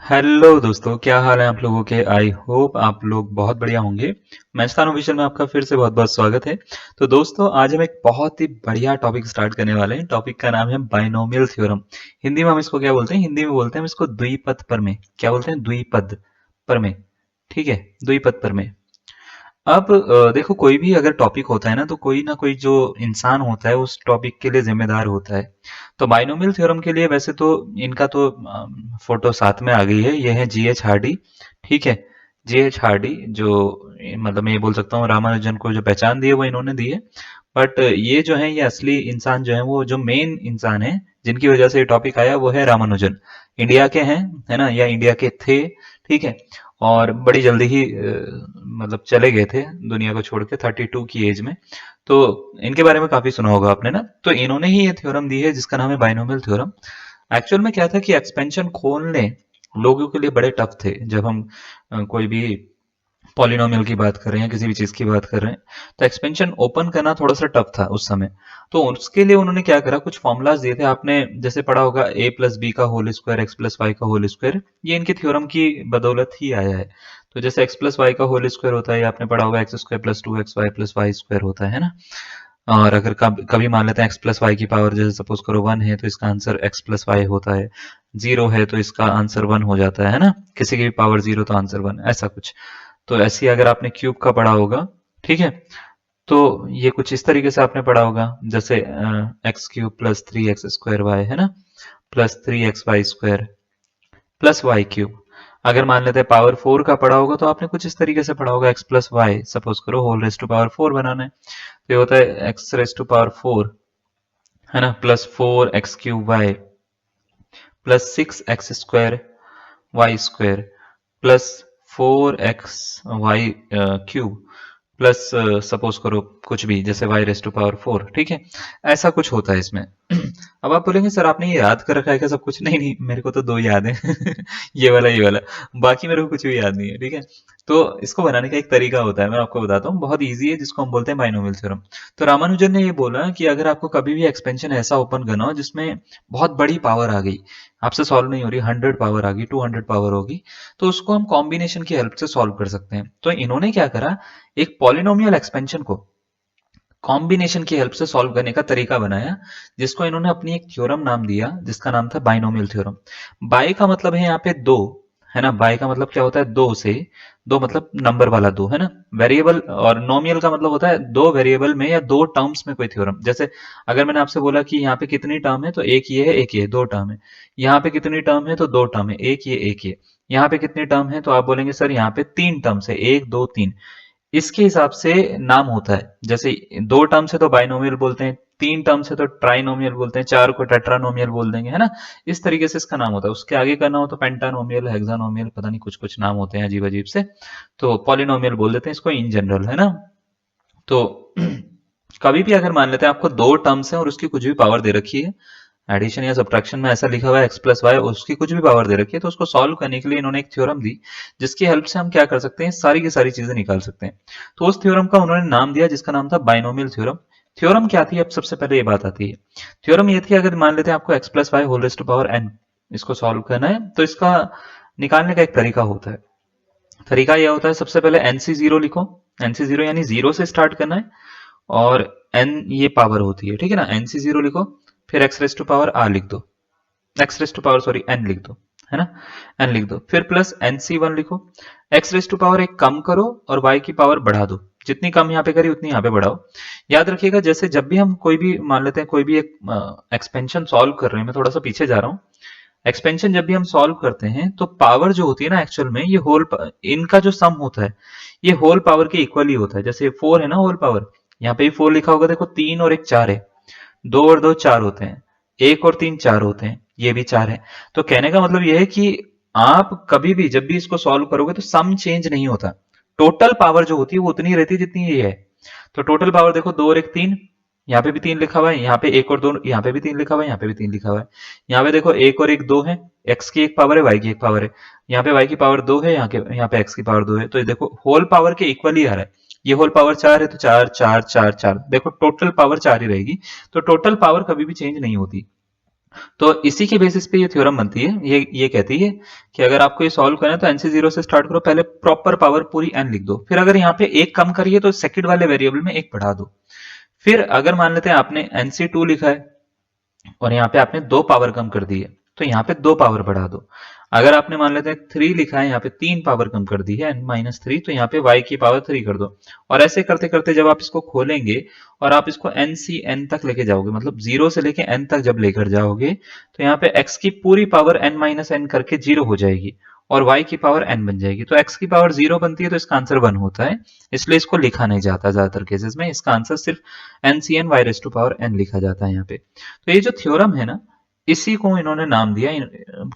Hello दोस्तों, क्या हाल है आप लोगों के। आई होप आप लोग बहुत बढ़िया होंगे। मैंने विषय में आपका फिर से बहुत बहुत स्वागत है। तो दोस्तों, आज हम एक बहुत ही बढ़िया टॉपिक स्टार्ट करने वाले हैं। टॉपिक का नाम है बाइनोमियल थ्योरम। हिंदी में हम इसको क्या बोलते हैं? हिंदी में बोलते हैं हम इसको द्विपद प्रमेय। क्या बोलते हैं? द्विपद प्रमेय। ठीक है, द्विपद प्रमेय। अब देखो, कोई भी अगर टॉपिक होता है ना, तो कोई ना कोई जो इंसान होता है उस टॉपिक के लिए जिम्मेदार होता है। तो बाइनोमियल थ्योरम के लिए वैसे तो इनका तो फोटो साथ में आ गई है। ये है जीएच हार्डी। ठीक है, जीएच हार्डी जो मतलब मैं ये बोल सकता हूँ रामानुजन को जो पहचान दी है वो इन्होंने दी है। बट ये जो है, ये असली इंसान जो है, वो जो मेन इंसान है जिनकी वजह से ये टॉपिक आया, वो है रामानुजन। इंडिया के हैं, है ना, या इंडिया के थे। ठीक है। और बड़ी जल्दी ही मतलब चले गए थे दुनिया को छोड़ के 32 की एज में। तो इनके बारे में काफी सुना होगा आपने ना। तो इन्होंने ही ये थ्योरम दी है जिसका नाम है बाइनोमियल थ्योरम। एक्चुअल में क्या था कि एक्सपेंशन खोलने लोगों के लिए बड़े टफ थे। जब हम कोई भी पॉलिनोमियल की बात कर रहे हैं, किसी भी चीज की बात कर रहे हैं, तो एक्सपेंशन ओपन करना थोड़ा सा टफ था उस समय। तो उसके लिए उन्होंने क्या करा, कुछ फॉर्मूलाज दिए थे। आपने जैसे पढ़ा होगा ए प्लस बी का whole square x plus y का होल स्क्वायर। ये इनके थ्योरम की बदौलत ही आया है। तो जैसे एक्स प्लस वाई का होल स्क्वायर होता है, ये आपने पढ़ा होगा x square plus two x y plus y square होता है ना। और अगर कभी मान लेते हैं एक्स प्लस वाई की पावर, जैसे सपोज करो वन है तो इसका आंसर एक्स प्लस वाई होता है। जीरो है तो इसका आंसर वन हो जाता है ना। किसी की भी पावर जीरो तो आंसर वन, ऐसा कुछ। तो ऐसी अगर आपने क्यूब का पढ़ा होगा, ठीक है, तो ये कुछ इस तरीके से आपने पढ़ा होगा। जैसे x cube plus three x square y, है ना, plus three x y square plus y cube. अगर मान लेते हैं पावर फोर का पढ़ा होगा, तो आपने कुछ इस तरीके से पढ़ा होगा, एक्स प्लस वाई, सपोज करो whole raise to power four बनाना है, तो ये होता है x raise to power four, है ना, plus four x cube y plus six x square y square plus four x y cube plus suppose करो कुछ भी, जैसे y raise to power four. ठीक है, ऐसा कुछ होता है इसमें। अब आप बोलेंगे सर आपने ये याद कर रखा है क्या सब कुछ? नहीं नहीं, मेरे को तो दो याद है। ये वाला, बाकी मेरे को कुछ भी याद नहीं है। ठीक है। तो इसको बनाने का एक तरीका होता है, मैं आपको बताता हूँ, बहुत ईजी है, जिसको हम बोलते हैं बाइनोमियल थ्योरम। तो रामानुजन ने ये बोला कि अगर आपको कभी भी एक्सपेंशन ऐसा ओपन करना हो जिसमें बहुत बड़ी पावर आ गई, आपसे सॉल्व नहीं हो रही, 100 पावर आ गई, 200 पावर होगी, तो उसको हम कॉम्बिनेशन की हेल्प से सॉल्व कर सकते हैं। तो इन्होंने क्या करा, एक पॉलिनोमियल एक्सपेंशन को कॉम्बिनेशन की हेल्प से सॉल्व करने का तरीका बनाया, जिसको इन्होंने अपनी एक थ्योरम नाम दिया, जिसका नाम था बाइनोमियल थ्योरम। बाय का मतलब है यहाँ पे दो, है ना। बाय का मतलब क्या होता है? दो से। दो मतलब नंबर वाला दो, है ना। वेरिएबल, और नोमियल का मतलब होता है दो वेरिएबल में या दो टर्म्स में कोई थ्योरम। जैसे अगर मैंने आपसे बोला कि यहाँ पे कितनी टर्म है, तो एक ये है, एक ये, दो टर्म है। यहाँ पे कितनी टर्म है, तो दो टर्म है, एक ये एक ये। यहाँ पे कितनी टर्म है, तो आप बोलेंगे सर यहाँ पे तीन टर्म्स है, एक दो तीन। इसके हिसाब से नाम होता है। जैसे दो टर्म से तो बाइनोमियल बोलते हैं, तीन टर्म से तो ट्राइनोमियल बोलते हैं, चार को टेट्रानोमियल बोल देंगे, है ना। इस तरीके से इसका नाम होता है। उसके आगे करना हो तो पेंटानोमियल, हेक्सानोमियल, पता नहीं कुछ कुछ नाम होते हैं अजीब अजीब से। तो पॉलिनोमियल बोल देते हैं इसको इन जनरल, है ना। तो कभी भी अगर मान लेते हैं आपको दो टर्म्स हैं और उसकी कुछ भी पावर दे रखी है, एडिशन या सब्ट्रैक्शन में ऐसा लिखा हुआ है एक्स प्लस वाई, उसकी कुछ भी पावर दे रखी है, तो उसको सॉल्व करने के लिए इन्होंने एक थ्योरम दी, जिसकी हेल्प से हम क्या कर सकते हैं, सारी की सारी चीजें निकाल सकते हैं। तो उस थ्योरम का उन्होंने नाम दिया जिसका नाम था बाइनोमियल थ्योरम। थ्योरम क्या थी, अब सबसे पहले ये बात आती है। थ्योरम ये थी, अगर मान लेते हैं आपको x plus y whole raise to power n इसको सॉल्व करना है, तो इसका निकालने का एक तरीका होता है। तरीका यह होता है, सबसे पहले एनसी जीरो लिखो। एनसी जीरो यानी जीरो से स्टार्ट करना है, और एन ये पावर होती है, ठीक है ना। एनसी जीरो लिखो, फिर x raise to power r लिख दो, x raise to power sorry n लिख दो, है ना, एन लिख दो। फिर प्लस एन सी वन लिखो। एक्स रेस टू पावर एक कम करो और वाई की पावर बढ़ा दो। जितनी कम यहाँ पे करी उतनी यहाँ पे बढ़ाओ। याद रखिएगा, जैसे जब भी हम कोई भी मान लेते हैं, कोई भी एक एक्सपेंशन सॉल्व कर रहे हैं, मैं थोड़ा सा पीछे जा रहा हूँ। एक्सपेंशन जब भी हम सॉल्व करते हैं, तो पावर जो होती है ना, एक्चुअल में ये होल, इनका जो सम होता है, ये होल पावर के इक्वल ही होता है। जैसे फोर है ना होल पावर, यहाँ पे भी फोर लिखा होगा, देखो तीन और एक चार है, दो और दो चार होते हैं, एक और तीन चार होते हैं, ये भी चार है। तो कहने का मतलब यह है कि आप कभी भी जब भी इसको सॉल्व करोगे तो सम चेंज नहीं होता। टोटल पावर जो होती है वो उतनी रहती है जितनी ये है। तो टोटल पावर देखो, दो और एक तीन, यहाँ पे भी तीन लिखा हुआ है, यहाँ पे एक और दो, यहाँ पे भी तीन लिखा हुआ है, यहाँ पे भी तीन लिखा हुआ है। यहाँ पे देखो एक और एक दो है, एक्स की एक पावर है, वाई की एक पावर है। यहाँ पे वाई की पावर दो है, यहाँ पे एक्स की पावर दो है। तो ये देखो होल पावर के इक्वल ही आ रहा है। ये होल पावर चार है, तो चार चार चार चार, देखो टोटल पावर चार ही रहेगी। तो टोटल पावर कभी भी चेंज नहीं होती। तो इसी के बेसिस पे ये थ्योरम बनती है। ये कहती है कि अगर आपको ये सॉल्व करना है तो एनसी जीरो से स्टार्ट करो, पहले प्रॉपर पावर पूरी एन लिख दो, फिर अगर यहाँ पे एक कम करिए तो सेकंड वाले वेरिएबल में एक बढ़ा दो। फिर अगर मान लेते हैं आपने एनसी टू लिखा है और यहाँ पे आपने दो पावर कम कर दी है, तो यहाँ पे दो पावर बढ़ा दो। अगर आपने मान लेते हैं थ्री लिखा है, यहाँ पे तीन पावर कम कर दी है एन माइनस थ्री, तो यहाँ पे वाई की पावर थ्री कर दो। और ऐसे करते करते जब आप इसको खोलेंगे और आप इसको एन सी एन तक लेके जाओगे, मतलब जीरो से लेके एन तक जब लेकर जाओगे, तो यहाँ पे एक्स की पूरी पावर एन माइनस एन करके जीरो हो जाएगी और y की पावर n बन जाएगी। तो x की पावर जीरो बनती है तो इसका आंसर 1 होता है, इसलिए इसको लिखा नहीं जाता ज्यादातर केसेस में। इसका आंसर सिर्फ n C n y raise to power n लिखा जाता है यहाँ पे। तो ये जो थ्योरम है ना, इसी को इन्होंने नाम दिया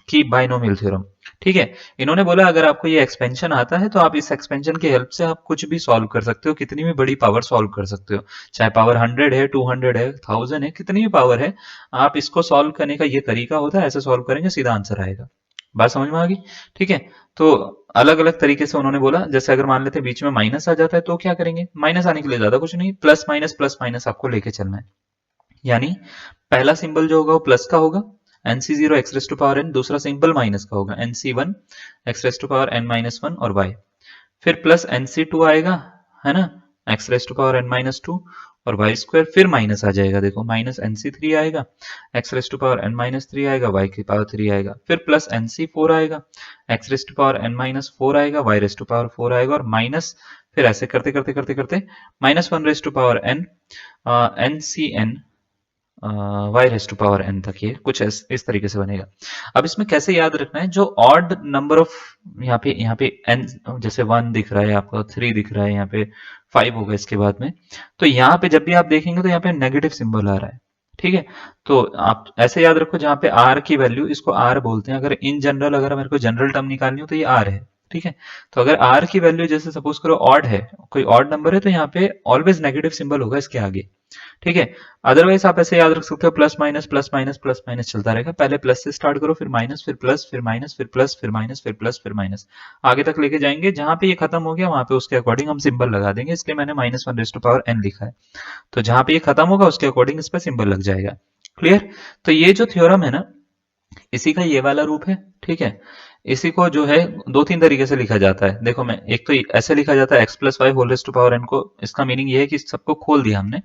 कि बाइनोमियल थ्योरम। ठीक है, इन्होंने बोला अगर आपको ये एक्सपेंशन आता है तो आप इस एक्सपेंशन की हेल्प से आप कुछ भी सॉल्व कर सकते हो, कितनी भी बड़ी पावर सॉल्व कर सकते हो, चाहे पावर 100 है, 200 है, 1000 है, कितनी भी पावर है, आप इसको सॉल्व करने का ये तरीका होता है, ऐसे सॉल्व करेंगे सीधा आंसर आएगा। बात समझ में आ गई? ठीक है, तो अलग अलग तरीके से उन्होंने बोला, जैसे अगर मान लेते हैं बीच में माइनस आ जाता है तो क्या करेंगे, माइनस आने के लिए ज्यादा कुछ नहीं, प्लस माइनस आपको लेके चलना है। यानी पहला सिंबल जो होगा वो प्लस का होगा, n c zero x raise to power n, दूसरा सिंबल माइनस का होगा, n c one x raise to power n minus one और वाई, फिर प्लस एन सी टू आएगा, है ना, x raise to power n minus two और y square, फिर माइनस आ जाएगा, देखो माइनस एन सी थ्री आएगा, x raise to power n minus three आएगा, वाई की पावर थ्री आएगा, फिर प्लस एन सी फोर आएगा, x raise to power n minus four आएगा, y raise to power four आएगा और माइनस, फिर ऐसे करते करते करते करते minus one raise to power n, n C n y raise to power n तक, ये कुछ इस तरीके से बनेगा। अब इसमें कैसे याद रखना है, जो ऑड नंबर ऑफ, यहाँ पे एन, जैसे वन दिख रहा है आपका, थ्री दिख रहा है, यहाँ पे फाइव होगा इसके बाद में, तो यहाँ पे जब भी आप देखेंगे तो यहाँ पे नेगेटिव सिंबल आ रहा है। ठीक है, तो आप ऐसे याद रखो, जहाँ पे आर की वैल्यू, इसको आर बोलते हैं, अगर इन जनरल अगर मेरे को जनरल टर्म निकालनी हो तो ये आर है। ठीक है, तो अगर आर की वैल्यू जैसे सपोज करो ऑड है, कोई ऑड नंबर है, तो यहाँ पे ऑलवेज नेगेटिव सिंबल होगा इसके आगे। ठीक है, अदरवाइज आप ऐसे याद रख सकते हो, plus minus plus minus plus minus चलता रहेगा, पहले प्लस से स्टार्ट करो, फिर माइनस, फिर प्लस, फिर माइनस, फिर प्लस, फिर माइनस, फिर प्लस, फिर माइनस, आगे तक लेके जाएंगे। जहां पे ये खत्म हो गया वहां पे उसके अकॉर्डिंग हम सिंबल लगा देंगे, इसलिए मैंने minus one raise to power n लिखा है। तो जहां पे ये खत्म होगा उसके अकॉर्डिंग इस पर सिंबल लग जाएगा। क्लियर? तो ये जो थ्योरम है ना, इसी का ये वाला रूप है। ठीक है, इसी को जो है दो तीन तरीके से लिखा जाता है। देखो, मैं एक तो ऐसे लिखा जाता है x plus y whole raise to power n को, इसका मीनिंग ये है कि सबको खोल दिया हमने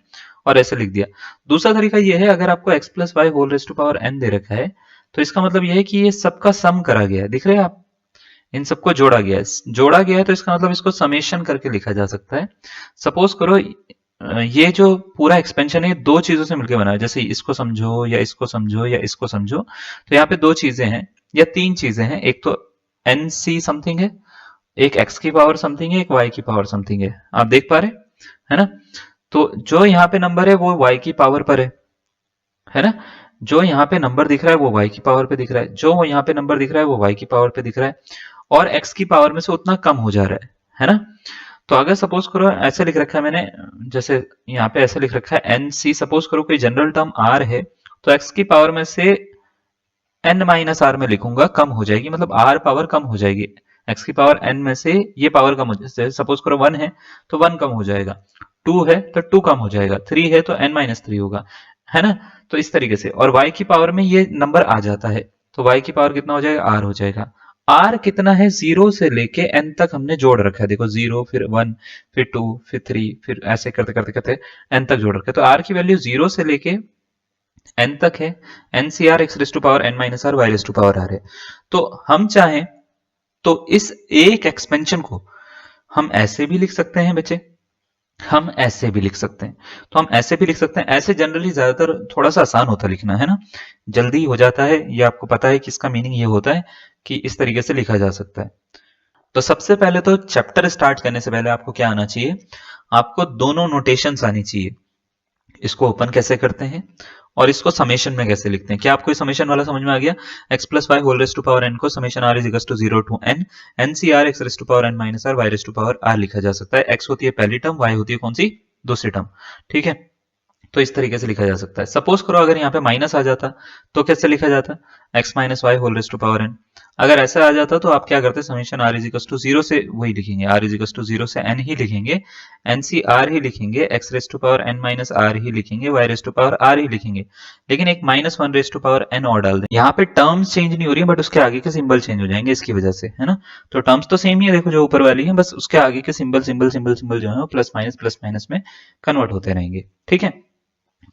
और ऐसे लिख दिया। दूसरा तरीका ये है, अगर आपको x plus y whole raise to power n दे रखा है तो इसका मतलब ये है कि ये सबका सम करा गया है, दिख रहे हैं आप, इन सबको जोड़ा गया है, जोड़ा गया है, तो इसका मतलब इसको समेशन करके लिखा जा सकता है। सपोज करो ये जो पूरा एक्सपेंशन है दो चीजों से मिलकर बना है, जैसे इसको समझो या इसको समझो या इसको समझो, तो यहाँ पे दो चीजें हैं या तीन चीजें हैं, एक तो एन सी समथिंग है, एक एक्स की पावर समथिंग है, एक वाई की पावर समथिंग है, आप देख पा रहे है ना। तो जो यहाँ पे नंबर है वो वाई की पावर पर है ना, जो यहाँ पे नंबर दिख रहा है वो वाई की पावर पे दिख रहा है, जो यहाँ पे नंबर दिख रहा है वो वाई की पावर पे दिख रहा है, और एक्स की पावर में से उतना कम हो जा रहा है ना। तो अगर सपोज करो ऐसे लिख रखा है मैंने, जैसे यहाँ पे ऐसे लिख रखा है एन सी, सपोज करो कोई जनरल टर्म आर है, तो एक्स की पावर में से एन माइनस आर में लिखूंगा, कम हो जाएगी, मतलब आर पावर कम हो जाएगी, एक्स की पावर एन में से ये पावर कम हो जाएगी। सपोज करो वन है तो वन कम हो जाएगा, टू है तो टू कम हो जाएगा, थ्री है तो एन माइनस थ्री होगा, है ना। तो इस तरीके से, और y की पावर में ये नंबर आ जाता है, तो y की पावर कितना हो जाएगा, r हो जाएगा। r कितना है, जीरो से लेके n तक हमने जोड़ रखा है, देखो जीरो, फिर वन, फिर टू, फिर थ्री, फिर ऐसे करते करते करते n तक जोड़ रखा है, तो r की वैल्यू जीरो से लेके n तक है, n C r x raise to power n minus r y raise to power r है। तो हम चाहें तो इस एक एक्सपेंशन को हम ऐसे भी लिख सकते हैं बच्चे, हम ऐसे भी लिख सकते हैं, तो हम ऐसे भी लिख सकते हैं, ऐसे जनरली ज्यादातर थोड़ा सा आसान होता लिखना, है ना, जल्दी हो जाता है, ये आपको पता है कि इसका मीनिंग ये होता है कि इस तरीके से लिखा जा सकता है। तो सबसे पहले तो चैप्टर स्टार्ट करने से पहले आपको क्या आना चाहिए, आपको दोनों नोटेशंस आनी चाहिए, इसको ओपन कैसे करते हैं और इसको समेशन में कैसे लिखते हैं। क्या आपको ये समेशन वाला समझ में आ गया, x plus y whole raise to power n को summation r is equals to zero to n, n C r x raise to power n minus r y raise to power r लिखा जा सकता है। X होती है पहली term, Y होती है कौन सी, दूसरी टर्म। ठीक है, तो इस तरीके से लिखा जा सकता है। सपोज करो अगर यहाँ पे माइनस आ जाता तो कैसे लिखा जाता, x minus y whole raise to power n. अगर ऐसा आ जाता तो आप क्या करते, summation r is equal to zero से वही लिखेंगे, r is equal to zero से एन ही लिखेंगे, एन सी आर ही लिखेंगे, x raise to power n minus r ही लिखेंगे, y raise to power r ही लिखेंगे, लेकिन एक minus one raise to power n और डाल दें। यहाँ पे टर्म्स चेंज नहीं हो रही है, बट उसके आगे के सिंबल चेंज हो जाएंगे इसकी वजह से, है ना। तो टर्म्स तो सेम ही है, देखो जो ऊपर वाली है, बस उसके आगे के सिंबल सिंबल सिंबल सिंबल जो है वो प्लस माइनस में कन्वर्ट होते रहेंगे, ठीक है।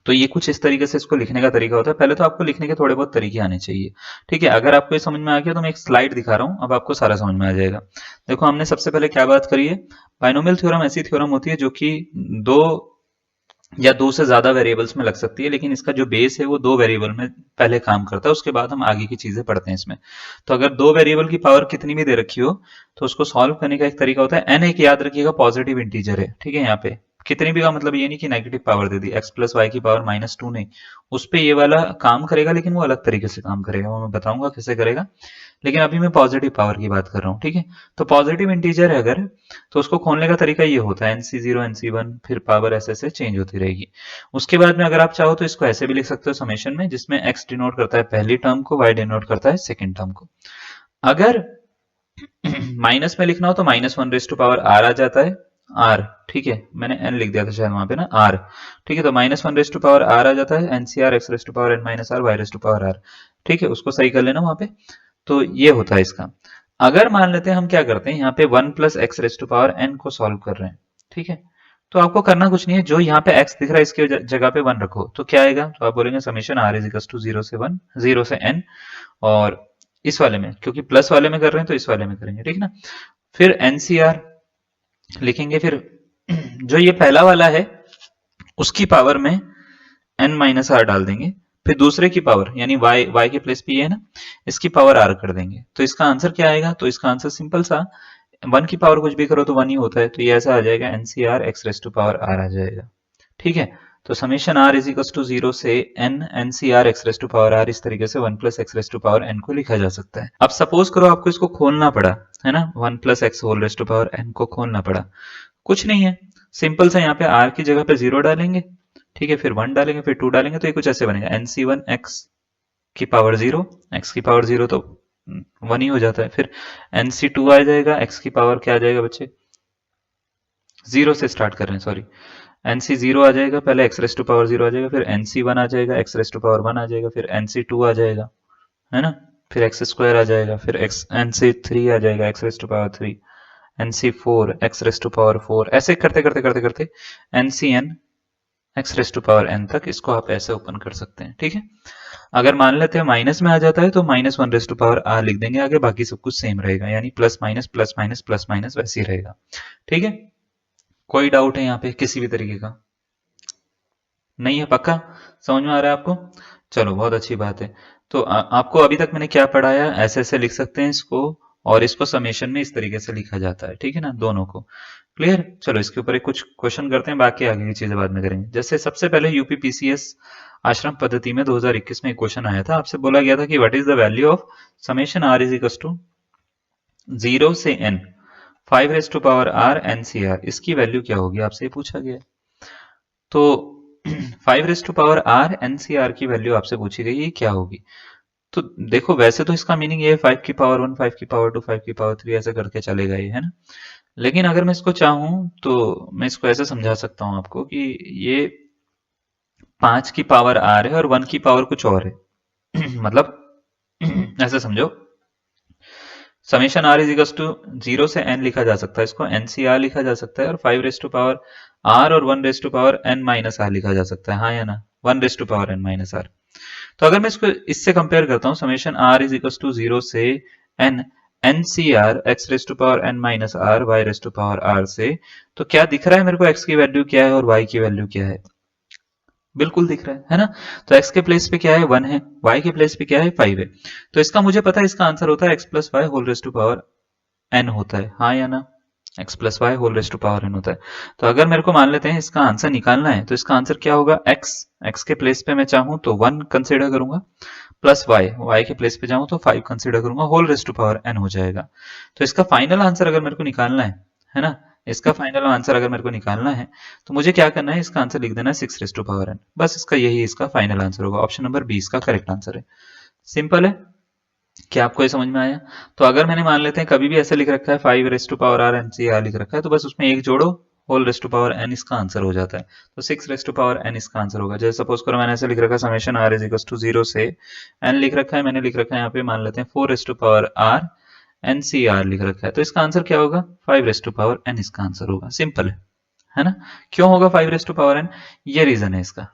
तो ये कुछ इस तरीके से इसको लिखने का तरीका होता है। पहले तो आपको लिखने के थोड़े बहुत तरीके आने चाहिए, ठीक है। अगर आपको ये समझ में आ गया तो मैं एक स्लाइड दिखा रहा हूँ, अब आपको सारा समझ में आ जाएगा। देखो हमने सबसे पहले क्या बात करी है, बाइनोमियल थ्योरम ऐसी थ्योरम होती है जो कि दो या दो से ज्यादा वेरिएबल्स में लग सकती है, लेकिन इसका जो बेस है वो दो वेरिएबल में पहले काम करता है, उसके बाद हम आगे की चीजें पढ़ते हैं इसमें। तो अगर दो वेरिएबल की पावर कितनी भी दे रखी हो तो उसको सॉल्व करने का एक तरीका होता है, एन एक याद रखिएगा पॉजिटिव इंटीजर है, ठीक है। यहाँ पे कितनी भी का मतलब ये नहीं कि नेगेटिव पावर दे दी, एक्स प्लस वाई की पावर माइनस टू नहीं, उस पर ये वाला काम करेगा, लेकिन वो अलग तरीके से काम करेगा, वो मैं बताऊंगा कैसे करेगा। लेकिन अभी मैं पॉजिटिव पावर की बात कर रहा हूँ, ठीक है। तो पॉजिटिव इंटीजर है अगर, तो उसको खोलने का तरीका ये होता है NC0 NC1, फिर पावर ऐसे ऐसे चेंज होती रहेगी। उसके बाद में अगर आप चाहो तो इसको ऐसे भी लिख सकते हो समेशन में, जिसमें x डिनोट करता है पहली टर्म को, y डिनोट करता है सेकेंड टर्म को। अगर माइनस में लिखना हो तो minus one raise to power r आ जाता है, आर, ठीक है, मैंने एन लिख दिया था शायद वहां पे ना, आर, ठीक है। तो minus one raise to power r आ जाता है, n C r x raise to power n minus r y raise to power r, ठीक है, उसको सही कर लेना वहां पे। तो ये होता है इसका। अगर मान लेते हैं हम क्या करते हैं, यहाँ पे one plus x raise to power n को सॉल्व कर रहे हैं, ठीक है। तो आपको करना कुछ नहीं है, जो यहाँ पे x दिख रहा है इसकी जगह पे वन रखो, तो क्या आएगा, तो आप बोलेंगे summation r is equal to zero से वन, जीरो से n, और इस वाले में क्योंकि प्लस वाले में कर रहे हैं तो इस वाले में करेंगे, ठीक ना। फिर एनसीआर लिखेंगे, फिर जो ये पहला वाला है उसकी पावर में n माइनस आर डाल देंगे, फिर दूसरे की पावर यानी y के प्लेस पे ये है ना, इसकी पावर r कर देंगे। तो इसका आंसर क्या आएगा, तो इसका आंसर सिंपल सा, वन की पावर कुछ भी करो तो वन ही होता है, तो ये ऐसा आ जाएगा n C r x raise to power r आ जाएगा, ठीक है। तो summation r is equal to zero से n n C r x raise to power r, इस तरीके से one plus x raise to power n को लिखा जा सकता है। अब सपोज करो आपको इसको खोलना पड़ा, है ना, one plus x whole raise to power n को खोलना पड़ा, कुछ नहीं है, सिंपल सा यहाँ पे आर की जगह पे जीरो डालेंगे, ठीक है, फिर वन डालेंगे, फिर टू डालेंगे, तो ये कुछ ऐसे बनेगा, एनसी वन एक्स की पावर जीरो, एक्स की पावर जीरो तो वन ही हो जाता है, फिर एनसी टू आ जाएगा, एक्स की पावर क्या आ जाएगा बच्चे, जीरो से स्टार्ट कर रहे हैं सॉरी, एनसी जीरो आ जाएगा, पहले x raise to power zero आ जाएगा, फिर एनसी वन आ जाएगा, x raise to power one आ जाएगा, फिर एनसी टू आ जाएगा, है ना, फिर एक्स स्क्वायर आ जाएगा, फिर एक्स एनसी थ्री आ जाएगा, x raise to power three, n c four x raise to power four, ऐसे करते करते करते करते n c n x raise to power n तक इसको आप ऐसे ओपन कर सकते हैं, ठीक है। अगर मान लेते हैं माइनस में आ जाता है तो minus one raise to power r लिख देंगे आगे, बाकी सब कुछ सेम रहेगा, यानी plus minus plus minus plus minus वैसे ही रहेगा, ठीक है। कोई डाउट है यहाँ पे किसी भी तरीके का, नहीं है, पक्का समझ में आ रहा है आपको, चलो बहुत अच्छी बात है। तो आपको अभी तक मैंने क्या पढ़ाया, ऐसे ऐसे लिख सकते हैं इसको, और इसको समेशन में इस तरीके से लिखा जाता है, ठीक है ना, दोनों को क्लियर। चलो इसके ऊपर एक कुछ क्वेश्चन करते हैं, बाकी आगे की चीजें बाद में करेंगे। जैसे सबसे पहले यूपीपीसीएस आश्रम पद्धति में 2021 में एक क्वेश्चन आया था, आपसे बोला गया था कि what is the value of summation r is equal to zero से n five raise to power r n C r, इसकी वैल्यू क्या होगी आपसे पूछा गया। तो five raise to power r n C r की वैल्यू आपसे पूछी गई है क्या होगी। तो देखो वैसे तो इसका मीनिंग ये है फाइव की पावर वन, फाइव की पावर टू, फाइव की पावर थ्री, ऐसे करके चलेगा ये, है ना। लेकिन अगर मैं इसको चाहूं तो मैं इसको ऐसे समझा सकता हूं आपको कि ये पांच की पावर आर है और वन की पावर कुछ और है मतलब ऐसे समझो, summation r is equal to zero से एन लिखा जा सकता है, इसको एनसीआर लिखा जा सकता है, और five raise to power r और one raise to power n minus r लिखा जा सकता है, हाँ या ना, one raise to power n minus r. तो अगर मैं इसको इससे कंपेयर करता हूं, summation r is equal to zero से n n C r x raise to power n minus r y raise to power r से, तो क्या दिख रहा है मेरे को, एक्स की वैल्यू क्या है और वाई की वैल्यू क्या है, बिल्कुल दिख रहा है ना। तो x के प्लेस पे क्या है, वन है, y के प्लेस पे क्या है, फाइव है। तो इसका मुझे पता है, इसका आंसर होता है x plus y whole raise to power n होता है, हाँ या ना, x plus y whole raise to power n होता है। तो अगर मेरे को मान लेते हैं इसका आंसर निकालना है, तो इसका आंसर क्या होगा, x के प्लेस पे मैं चाहूं तो वन कंसिडर करूंगा, प्लस y के प्लेस पे जाऊं तो फाइव कंसिडर करूंगा, whole raise to power n हो जाएगा। तो इसका फाइनल आंसर अगर मेरे को निकालना है ना, इसका फाइनल आंसर अगर मेरे को निकालना है तो मुझे क्या करना है, इसका आंसर लिख देना है six raise to power n, बस इसका यही इसका फाइनल आंसर होगा, ऑप्शन नंबर बी इसका करेक्ट आंसर है, सिंपल है। क्या आपको ये समझ में आया? तो अगर मैंने मान लेते हैं कभी भी ऐसे लिख रखा है 5 raise to power r NCR लिख रखा है, तो बस उसमें एक जोड़ो, whole raise to power n इसका आंसर हो जाता है। तो 6 रेज़ टू पावर n इसका आंसर होगा। जैसे सपोज करो मैंने ऐसे लिख रखा है summation r is equals to 0 से n लिख रखा है, मैंने लिख रखा है यहाँ पे मान लेते हैं 4 raise to power r NCR लिख रखा है। तो इसका आंसर क्या होगा? 5 रेज़ टू पावर n इसका आंसर होगा। सिंपल है ना? क्यों होगा 5 रेज़ टू पावर n? ये रीजन है इसका।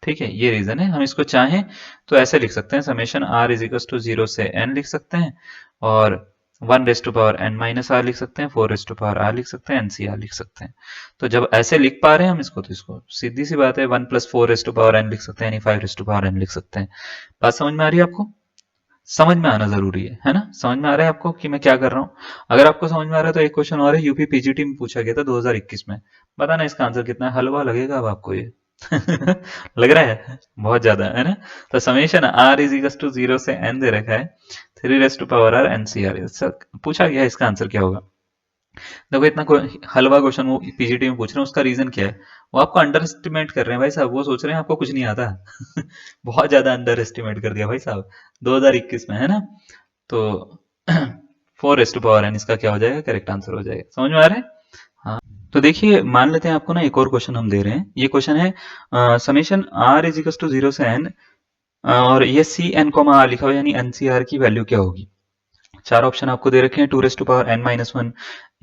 ठीक है, ये रीजन है। हम इसको चाहें तो ऐसे लिख सकते हैं, summation r is equal to 0 से n लिख सकते हैं, और 1 raise to power n minus r लिख सकते हैं, 4 रेज़ टू पावर r लिख सकते हैं, NCR लिख सकते हैं। तो जब ऐसे लिख पा रहे हैं हम इसको, तो इसको सीधी सी बात है 1 + 4 रेज़ टू पावर n लिख सकते हैं, यानी 5 रेज़ टू पावर n लिख सकते हैं। बात समझ में आ रही है आपको? समझ में आना जरूरी है ना? समझ में आ रहा है आपको कि मैं क्या कर रहा हूँ? अगर आपको समझ में आ रहा है तो एक क्वेश्चन और है, यूपी पीजीटी में पूछा गया था 2021 में। बताना इसका आंसर कितना है? हलवा लगेगा अब आपको ये। लग रहा है बहुत ज्यादा, है ना? तो summation r is equal to 0 से n दे रखा है, 3 raise to power r NCR पूछा गया है, इसका आंसर क्या होगा? देखो इतना हलवा क्वेश्चन वो पीजीटी में पूछ रहे हैं, उसका रीजन क्या है? वो आपको अंडर एस्टिमेट कर रहे हैं भाई साहब, वो सोच रहे हैं आपको कुछ नहीं आता। बहुत ज्यादा अंडर एस्टिमेट कर दिया भाई साहब 2021 में, है ना? तो 4 रेज़ टू पावर n इसका क्या हो जाएगा? करेक्ट आंसर हो जाएगा। समझ में आ रहा है? हाँ। तो देखिए मान लेते हैं आपको ना एक और क्वेश्चन हम दे रहे हैं। ये क्वेश्चन है summation r is equal to 0 से n, और ये सी एन कोमा r लिखा हुआ है, यानी NCR की वैल्यू क्या होगी? चार ऑप्शन आपको दे रखे हैं, 2 रेज़ टू पावर n-1,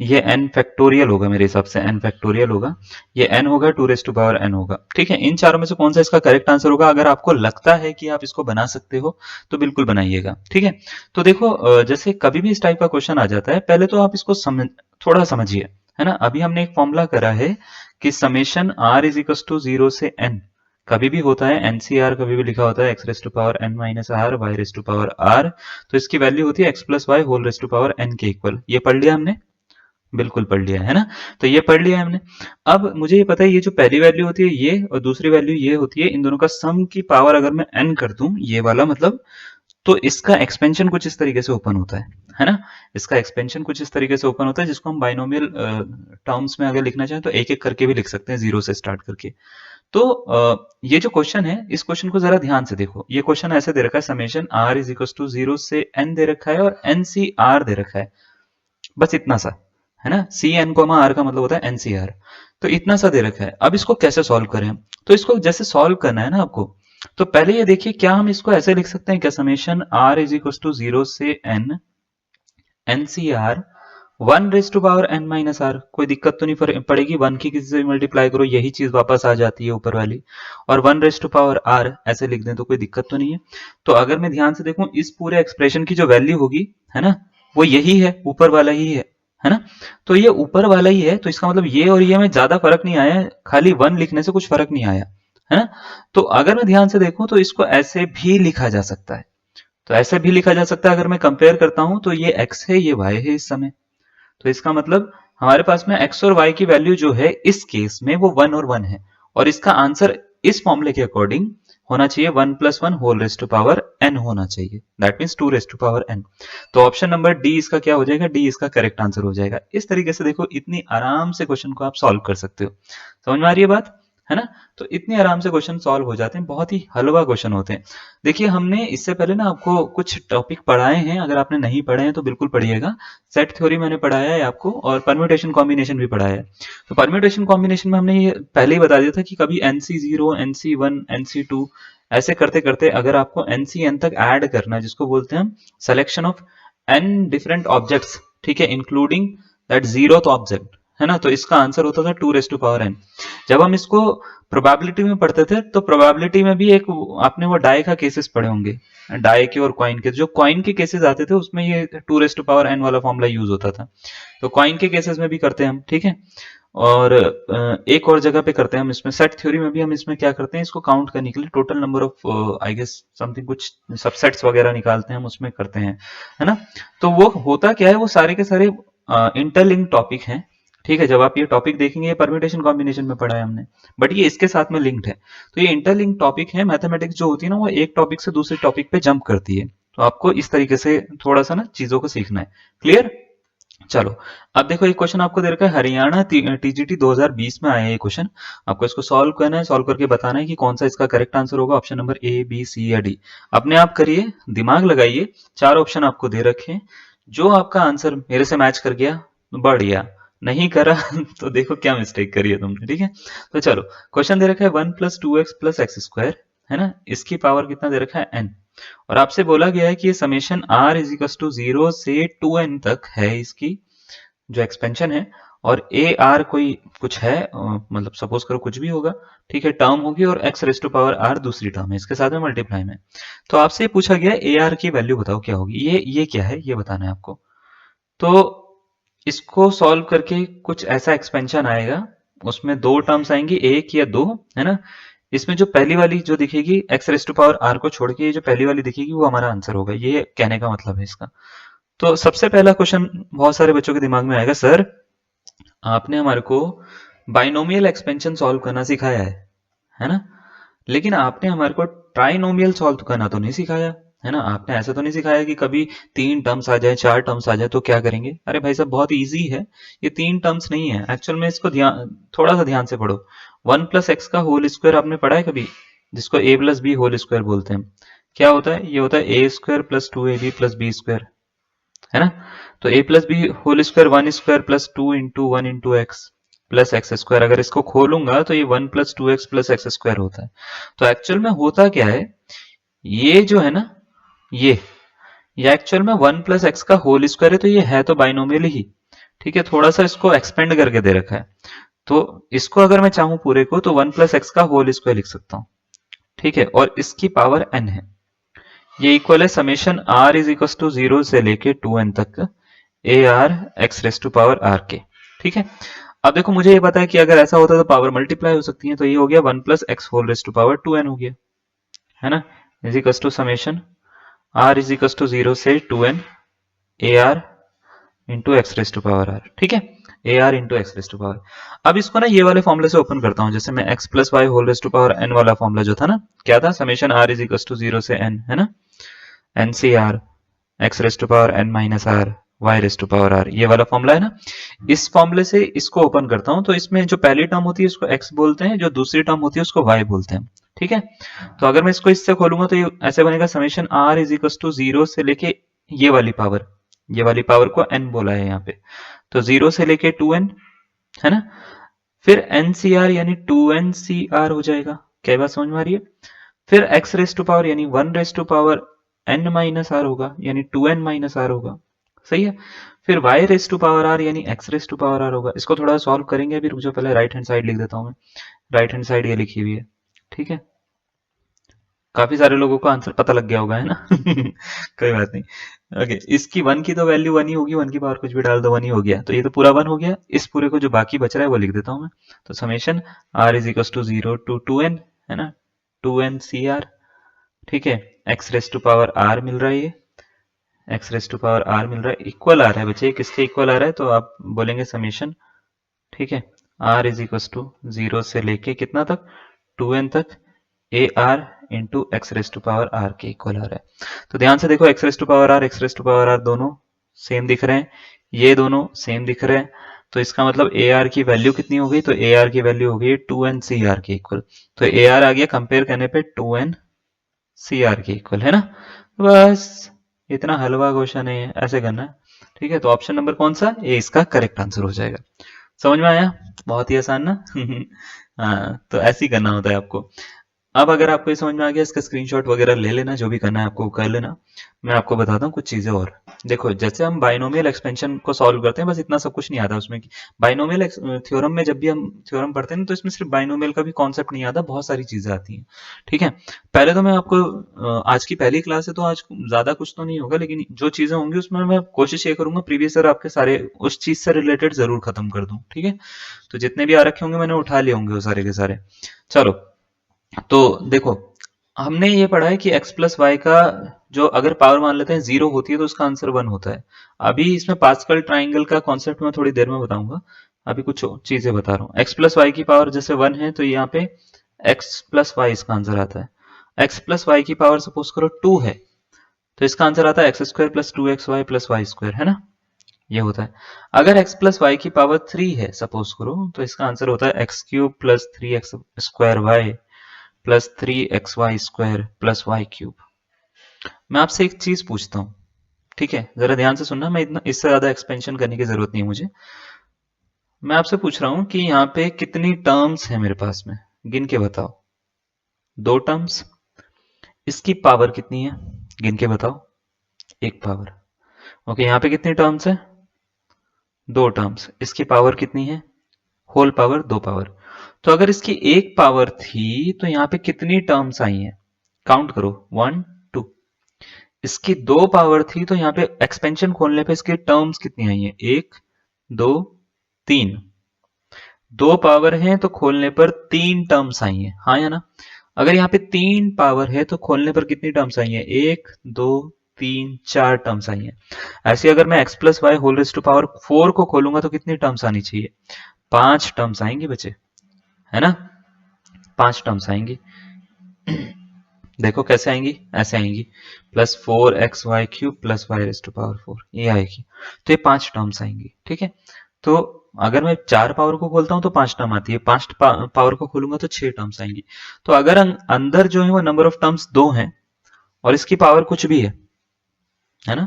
ये n फैक्टोरियल होगा, मेरे हिसाब से n फैक्टोरियल होगा, ये n होगा, 2 रेज़ टू पावर n होगा। ठीक है, इन चारों में से कौन सा इसका करेक्ट आंसर होगा? अगर आपको लगता है कि आप इसको बना सकते हो तो बिल्कुल बनाइएगा। ठीक है, तो देखो जैसे कभी भी इस टाइप का क्वेश्चन आ जाता है, पहले तो आप इसको थोड़ा समझिए, है ना? अभी हमने एक फॉर्मूला करा है कि summation r is equal to 0 से n, कभी भी होता है NCR, कभी भी लिखा होता है x⁻n-r y⁻r, तो इसकी वैल्यू होती है x+y whole raise to power n के इक्वल। ये पढ़ लिया हमने? बिल्कुल पढ़ लिया है ना? तो ये पढ़ लिया हमने। अब मुझे ये पता है, ये जो पहली वैल्यू होती है ये, और दूसरी वैल्यू ये होती है, इन दोनों का सम की पावर अगर मैं n कर दूं, ये वाला मतलब, तो इसका एक्सपेंशन कुछ इस तरीके से ओपन होता है ना? इसका एक्सपेंशन कुछ इस तरीके से ओपन होता है, जिसको हम बाइनोमियल टर्म्स में अगर लिखना चाहें तो एक एक करके भी लिख सकते हैं, 0 से स्टार्ट करके। तो ये जो क्वेश्चन है, इस क्वेश्चन को जरा ध्यान से देखो। ये क्वेश्चन ऐसे दे रखा है, summation r is equal to 0 से n दे रखा है, और NCR दे रखा है, बस इतना सा, है ना? सी एन कोमा आर का मतलब होता है NCR। तो इतना सा दे रखा है। अब इसको कैसे सॉल्व करें हम? तो इसको जैसे सॉल्व करना है ना आपको, तो पहले ये देखिए, क्या हम इसको ऐसे लिख सकते हैं क्या? Summation r is equal to 0 से n NCR 1 raise to power n-r, कोई दिक्कत तो नहीं पड़ेगी? 1 की किसी से भी मल्टीप्लाई करो, यही चीज वापस आ जाती है ऊपर वाली, और 1 रेज़ टू पावर r ऐसे लिख दें तो कोई दिक्कत तो नहीं है। तो अगर मैं ध्यान से देखूं, इस पूरे एक्सप्रेशन की जो वैल्यू होगी, है ना, वो यही है, ऊपर वाला ही है ना? तो ये ऊपर वाला ही है, तो इसका मतलब ये और ये में ज्यादा फर्क नहीं आया, खाली 1 लिखने से कुछ फर्क नहीं आया, है ना? तो अगर मैं ध्यान से देखूं तो इसको ऐसे भी लिखा जा सकता है। तो ऐसे भी लिखा जा सकता है, अगर मैं कंपेयर करता हूं तो ये x है, ये y है इस समय। तो इसका मतलब हमारे पास में x और y की वैल्यू जो है इस केस में वो 1 और 1 है, और इसका आंसर इस फॉर्मूले के अकॉर्डिंग होना चाहिए 1+1 whole raise to power n होना चाहिए, that means 2 raise to power n। तो ऑप्शन नंबर डी इसका क्या हो जाएगा? डी इसका करेक्ट आंसर हो जाएगा। इस तरीके से देखो, इतनी आराम से क्वेश्चन को आप सॉल्व कर सकते हो। समझ में आ रही है बात? है ना? तो इतनी आराम से क्वेश्चन सॉल्व हो जाते हैं, बहुत ही हलवा क्वेश्चन होते हैं। देखिए हमने इससे पहले ना आपको कुछ टॉपिक पढ़ाए हैं, अगर आपने नहीं पढ़े हैं तो बिल्कुल पढ़िएगा। सेट थ्योरी मैंने पढ़ाया है आपको, और परम्यूटेशन कॉम्बिनेशन भी पढ़ाया है। तो परम्यूटेशन कॉम्बिनेशन में हमने ये पहले ही बता दिया था कि कभी NC0 NC1 NC2 ऐसे करते करते अगर आपको NCN तक ऐड करना है, जिसको बोलते हैं हम selection of n different objects, ठीक है, इंक्लूडिंग दैट जीरोथ ऑब्जेक्ट, है ना, तो इसका आंसर होता था 2 रेज़ टू पावर n। जब हम इसको प्रोबेबिलिटी में पढ़ते थे, तो प्रोबेबिलिटी में भी एक आपने वो डाई का केसेस पढ़े होंगे, डाई के और कॉइन के। जो कॉइन के केसेस आते थे उसमें ये 2 रेज़ टू पावर n वाला फॉर्मूला यूज होता था। तो कॉइन के केसेस में भी करते हैं हम, ठीक है। और एक और जगह पे करते हैं हम इसमें, सेट थ्योरी में भी हम इसमें क्या करते हैं, इसको काउंट करने के लिए total number of I guess something कुछ सबसेट्स वगैरह निकालते हैं हम, उसमें करते हैं, है ना। तो वो होता क्या है, वो सारे के सारे इंटरलिंक टॉपिक हैं, ठीक है। जब आप ये टॉपिक देखेंगे, ये परम्यूटेशन कॉम्बिनेशन में पढ़ा है हमने, बट ये इसके साथ में लिंक्ड है। तो ये इंटरलिंक टॉपिक है। मैथमेटिक्स जो होती है ना, वो एक टॉपिक से दूसरे टॉपिक पे जंप करती है। तो आपको इस तरीके से थोड़ा सा ना चीजों को सीखना है। क्लियर? चलो, अब देखो एक क्वेश्चन आपको दे रखा है, हरियाणा टीजीटी 2020 में आया है ये क्वेश्चन। आपको इसको सॉल्व करना है, सॉल्व करके बताना है कि कौन सा इसका करेक्ट आंसर होगा, option number A, B, C या डी। अपने आप करिए, दिमाग लगाइए। चार ऑप्शन आपको दे रखे हैं, जो आपका आंसर मेरे से मैच कर गया बढ़िया, नहीं करा तो देखो क्या मिस्टेक करी है तुमने, ठीक है। तो चलो, क्वेश्चन दे रखा है 1 + 2x + x², है ना, इसकी पावर कितना दे रखा है n, और आपसे बोला गया है कि ये समेशन r इज टू 0 से 2n तक है इसकी जो एक्सपेंशन है, और ए आर कोई कुछ है, मतलब सपोज करो कुछ भी होगा, ठीक है, टर्म होगी, और x raise to power r दूसरी टर्म है, इसके साथ में मल्टीप्लाई में। तो आपसे पूछा गया ए आर की वैल्यू बताओ क्या होगी, ये क्या है ये बताना है आपको। तो इसको सॉल्व करके कुछ ऐसा एक्सपेंशन आएगा, उसमें दो टर्म्स आएंगी, एक या दो, है ना। इसमें जो पहली वाली जो दिखेगी x raise to power r को छोड़ के, ये जो पहली वाली दिखेगी वो हमारा आंसर होगा, ये कहने का मतलब है इसका। तो सबसे पहला क्वेश्चन बहुत सारे बच्चों के दिमाग में आएगा, सर आपने हमारे को बाइनोमियल एक्सपेंशन सॉल्व करना सिखाया है ना, लेकिन आपने हमारे को ट्राइनोमियल सॉल्व करना तो नहीं सिखाया, है ना। आपने ऐसा तो नहीं सिखाया कि कभी तीन टर्म्स आ जाए, चार टर्म्स आ जाए तो क्या करेंगे। अरे भाई साहब, बहुत इजी है, ये तीन टर्म्स नहीं है एक्चुअल में, इसको ध्यान, थोड़ा सा ध्यान से पढ़ो। 1 + x² आपने पढ़ा है कभी, जिसको a+b² बोलते हैं। क्या होता है, ये होता है a² + 2ab + b², है ना। तो a+b² 1² +2 × 1 × x +x², अगर इसको खोलूंगा तो ये 1 + 2x +x² होता है। तो एक्चुअल में होता क्या है, ये जो है ना, ये एक्चुअल में 1 + x² है, तो ये है तो बाइनोमियल ही, ठीक है। थोड़ा सा इसको एक्सपेंड करके दे रखा है, तो इसको अगर मैं चाहूं पूरे को तो 1 + x² लिख सकता हूं, ठीक है, और इसकी पावर n है। ये इक्वल है summation r is equal to 0 से लेके 2n तक a r x raise to power r के, ठीक है। अब देखो मुझे ये पता है कि अगर ऐसा होता तो पावर मल्टीप्लाई हो सकती है, तो ये हो गया 1 + x² 2n हो गया, है ना, is equal to summation r is equal to 0 से 2n a r into x raise to power r, ठीक है, a r into x raise to power. अब इसको ना ये वाले फॉर्मुले से ओपन करता हूँ, जैसे मैं x + y² वाला फॉर्मुला जो था ना, क्या था, summation r is equal to 0 से n, है ना, n C r x raise to power n minus r y raise to power r, ये वाला फॉर्मूला है ना। इस फॉर्मूले से इसको ओपन करता हूं, तो इसमें जो पहली टर्म होती है उसको x बोलते हैं, जो दूसरी टर्म होती है उसको y बोलते हैं, ठीक है। तो अगर मैं इसको इससे खोलूंगा तो ये ऐसे बनेगा, summation r is equal to 0 से लेके ये वाली पावर को n बोला है यहाँ पे, तो 0 से लेके 2n, है ना, फिर NCR यानी 2NCR हो जाएगा, क्या बात समझ में आ रही है। फिर x रेस टू पावर यानी 1 raise to power n minus r होगा, यानी 2n माइनस आर होगा, सही है। फिर y raise to power r यानी x raise to power r होगा। इसको थोड़ा सॉल्व करेंगे, अभी रुक जाओ, पहले राइट हैंड साइड लिख देता हूं मैं। राइट हैंड साइड ये लिखी हुई है, ठीक है। काफी सारे लोगों को आंसर पता लग गया होगा, है ना कोई बात नहीं। ओके, इसकी वन की तो वैल्यू वन ही होगी, वन की पावर कुछ भी डाल दो वन ही हो गया, तो ये तो पूरा वन हो गया। इस पूरे को जो बाकी बच रहा है वो लिख देता हूं मैं। तो summation r is equal to 0 to 2n, है ना, 2n CR, ठीक है, x raise to power r मिल रहा है, ये x raise to power r मिल रहा है, इक्वल आ रहा है बच्चे, किसके इक्वल आ रहा है, तो आप बोलेंगे समेशन, ठीक है, r इज इक्वल टू 0 से लेके कितना तक, 2n तक, a r into x raise to power r के इक्वल आ रहा है। तो ध्यान से देखो, x raise to power r, x raise to power r दोनों सेम दिख रहे हैं, ये दोनों सेम दिख रहे हैं, तो इसका मतलब ए आर की वैल्यू कितनी हो गई, तो ए आर की वैल्यू हो गई 2n सी आर के इक्वल। तो ए आर आ गया कंपेयर करने पे 2n सी आर के इक्वल, है ना। बस इतना हलवा क्वेश्चन है, ऐसे करना है, ठीक है। तो ऑप्शन नंबर कौन सा, ए इसका करेक्ट आंसर हो जाएगा। समझ में आया, बहुत ही आसान ना हाँ, तो ऐसे ही करना होता है आपको। अब अगर आपको ये समझ में आ गया, इसका स्क्रीनशॉट वगैरह ले लेना, जो भी करना है आपको कर लेना। मैं आपको बताता हूँ कुछ चीजें और। देखो, जैसे हम बाइनोमियल एक्सपेंशन को सॉल्व करते हैं, बस इतना सब कुछ नहीं आता उसमें कि बाइनोमियल थ्योरम में जब भी हम थ्योरम पढ़ते हैं ना, तो इसमें सिर्फ बाइनोमियल का भी कॉन्सेप्ट नहीं आता, बहुत सारी चीजें आती हैं, ठीक है। पहले तो मैं आपको आज की पहली क्लास है तो आज ज्यादा कुछ तो नहीं होगा, लेकिन जो चीजें होंगी उसमें मैं कोशिश ये करूंगा प्रीवियस ईयर आपके सारे उस चीज से रिलेटेड जरूर खत्म कर दूं, ठीक है। तो जितने भी आ रखे होंगे मैंने उठा लिए होंगे वो सारे के सारे। चलो, तो देखो, हमने ये पढ़ा है कि x प्लस वाई का जो अगर पावर मान लेते हैं 0 होती है तो उसका आंसर 1 होता है। अभी इसमें पास्कल ट्राइंगल का कॉन्सेप्ट मैं थोड़ी देर में बताऊंगा, अभी कुछ चीजें बता रहा हूँ। x प्लस वाई की पावर जैसे 1 है तो यहाँ पे x प्लस वाई इसका आंसर आता है। x प्लस वाई की पावर सपोज करो 2 है, तो इसका आंसर आता है x² + 2xy + y², है ना। ये होता है। अगर x प्लस वाई की पावर 3 है सपोज करो, तो इसका आंसर होता है x cube plus 3x square y plus 3xy square plus y cube. मैं आपसे एक चीज पूछता हूँ, ठीक है, जरा ध्यान से सुनना, मैं इतना इससे ज्यादा एक्सपेंशन करने की जरूरत नहीं है मुझे। मैं आपसे पूछ रहा हूं कि यहाँ पे कितनी टर्म्स है मेरे पास में, गिन के बताओ। 2 टर्म्स। इसकी पावर कितनी है, गिन के बताओ। 1 पावर। ओके, यहाँ पे कितनी टर्म्स है, 2 टर्म्स। इसकी पावर कितनी है, होल पावर, 2 पावर। तो अगर इसकी 1 पावर थी तो यहाँ पे कितनी टर्म्स आई हैं, काउंट करो, 1 2। इसकी 2 पावर थी तो यहाँ पे एक्सपेंशन खोलने पे इसकी टर्म्स कितनी आई हैं, 1 2 3। 2 पावर है तो खोलने पर 3 टर्म्स आई हैं, हाँ या ना। अगर यहाँ पे 3 पावर है तो खोलने पर कितनी टर्म्स आई हैं, 1 2 3 4 टर्म्स आई हैं। ऐसे अगर मैं x plus y whole raise to power 4 को खोलूंगा तो कितनी टर्म्स आनी चाहिए, 5 टर्म्स आएंगी बच्चे, है ना। 5 टर्म्स आएंगी। देखो कैसे आएंगी, ऐसे आएंगी, plus 4xy³ plus y raise to power 4, ये आएगी। तो ये 5 टर्म्स आएंगी, ठीक है। तो अगर मैं 4 पावर को खोलता हूं तो 5 टर्म आती है, 5 पावर को खोलूंगा तो 6 टर्म्स आएंगी। तो अगर अंदर जो है वो नंबर ऑफ टर्म्स 2 हैं और इसकी पावर कुछ भी है ना,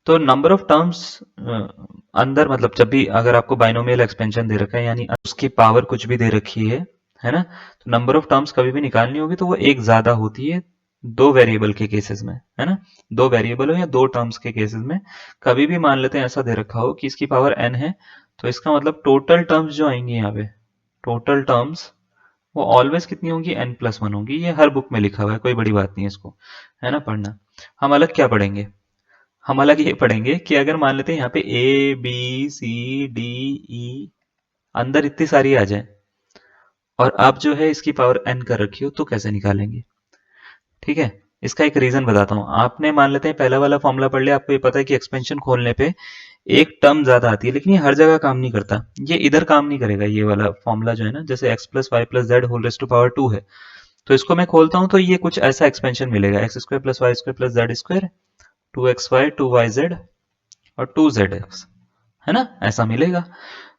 तो नंबर ऑफ टर्म्स अंदर, मतलब जब भी अगर आपको बाइनोमियल एक्सपेंशन दे रखा है यानी उसकी पावर कुछ भी दे रखी है ना, तो नंबर ऑफ टर्म्स कभी भी निकालनी होगी तो वो एक ज्यादा होती है 2 वेरिएबल के केसेस में, है ना। 2 वेरिएबल हो या 2 टर्म्स के केसेस में, कभी भी मान लेते हैं ऐसा दे रखा हो कि इसकी पावर n है, तो इसका मतलब टोटल टर्म्स जो आएंगी यहाँ पे, टोटल टर्म्स वो ऑलवेज कितनी होंगी, n+1 होंगी। ये हर बुक में लिखा हुआ है, कोई बड़ी बात नहीं है इसको, है ना, पढ़ना। हम अलग क्या पढ़ेंगे, हम अलग ये पढ़ेंगे कि अगर मान लेते हैं यहाँ पे ए बी सी डी ई अंदर इतनी सारी आ जाए और आप जो है इसकी पावर n कर रखी हो तो कैसे निकालेंगे, ठीक है। इसका एक रीजन बताता हूँ। आपने मान लेते हैं पहला वाला फॉर्मूला पढ़ लिया, आपको ये पता है कि एक्सपेंशन खोलने पे एक टर्म ज्यादा आती है, लेकिन ये हर जगह काम नहीं करता, ये इधर काम नहीं करेगा। ये वाला फॉर्मूला जो है ना, जैसे x plus y plus z whole raise to power 2 है, तो इसको मैं खोलता हूँ तो ये कुछ ऐसा एक्सपेंशन मिलेगा, x square plus y square plus z square 2xy 2yz और 2zx, है ना, ऐसा मिलेगा।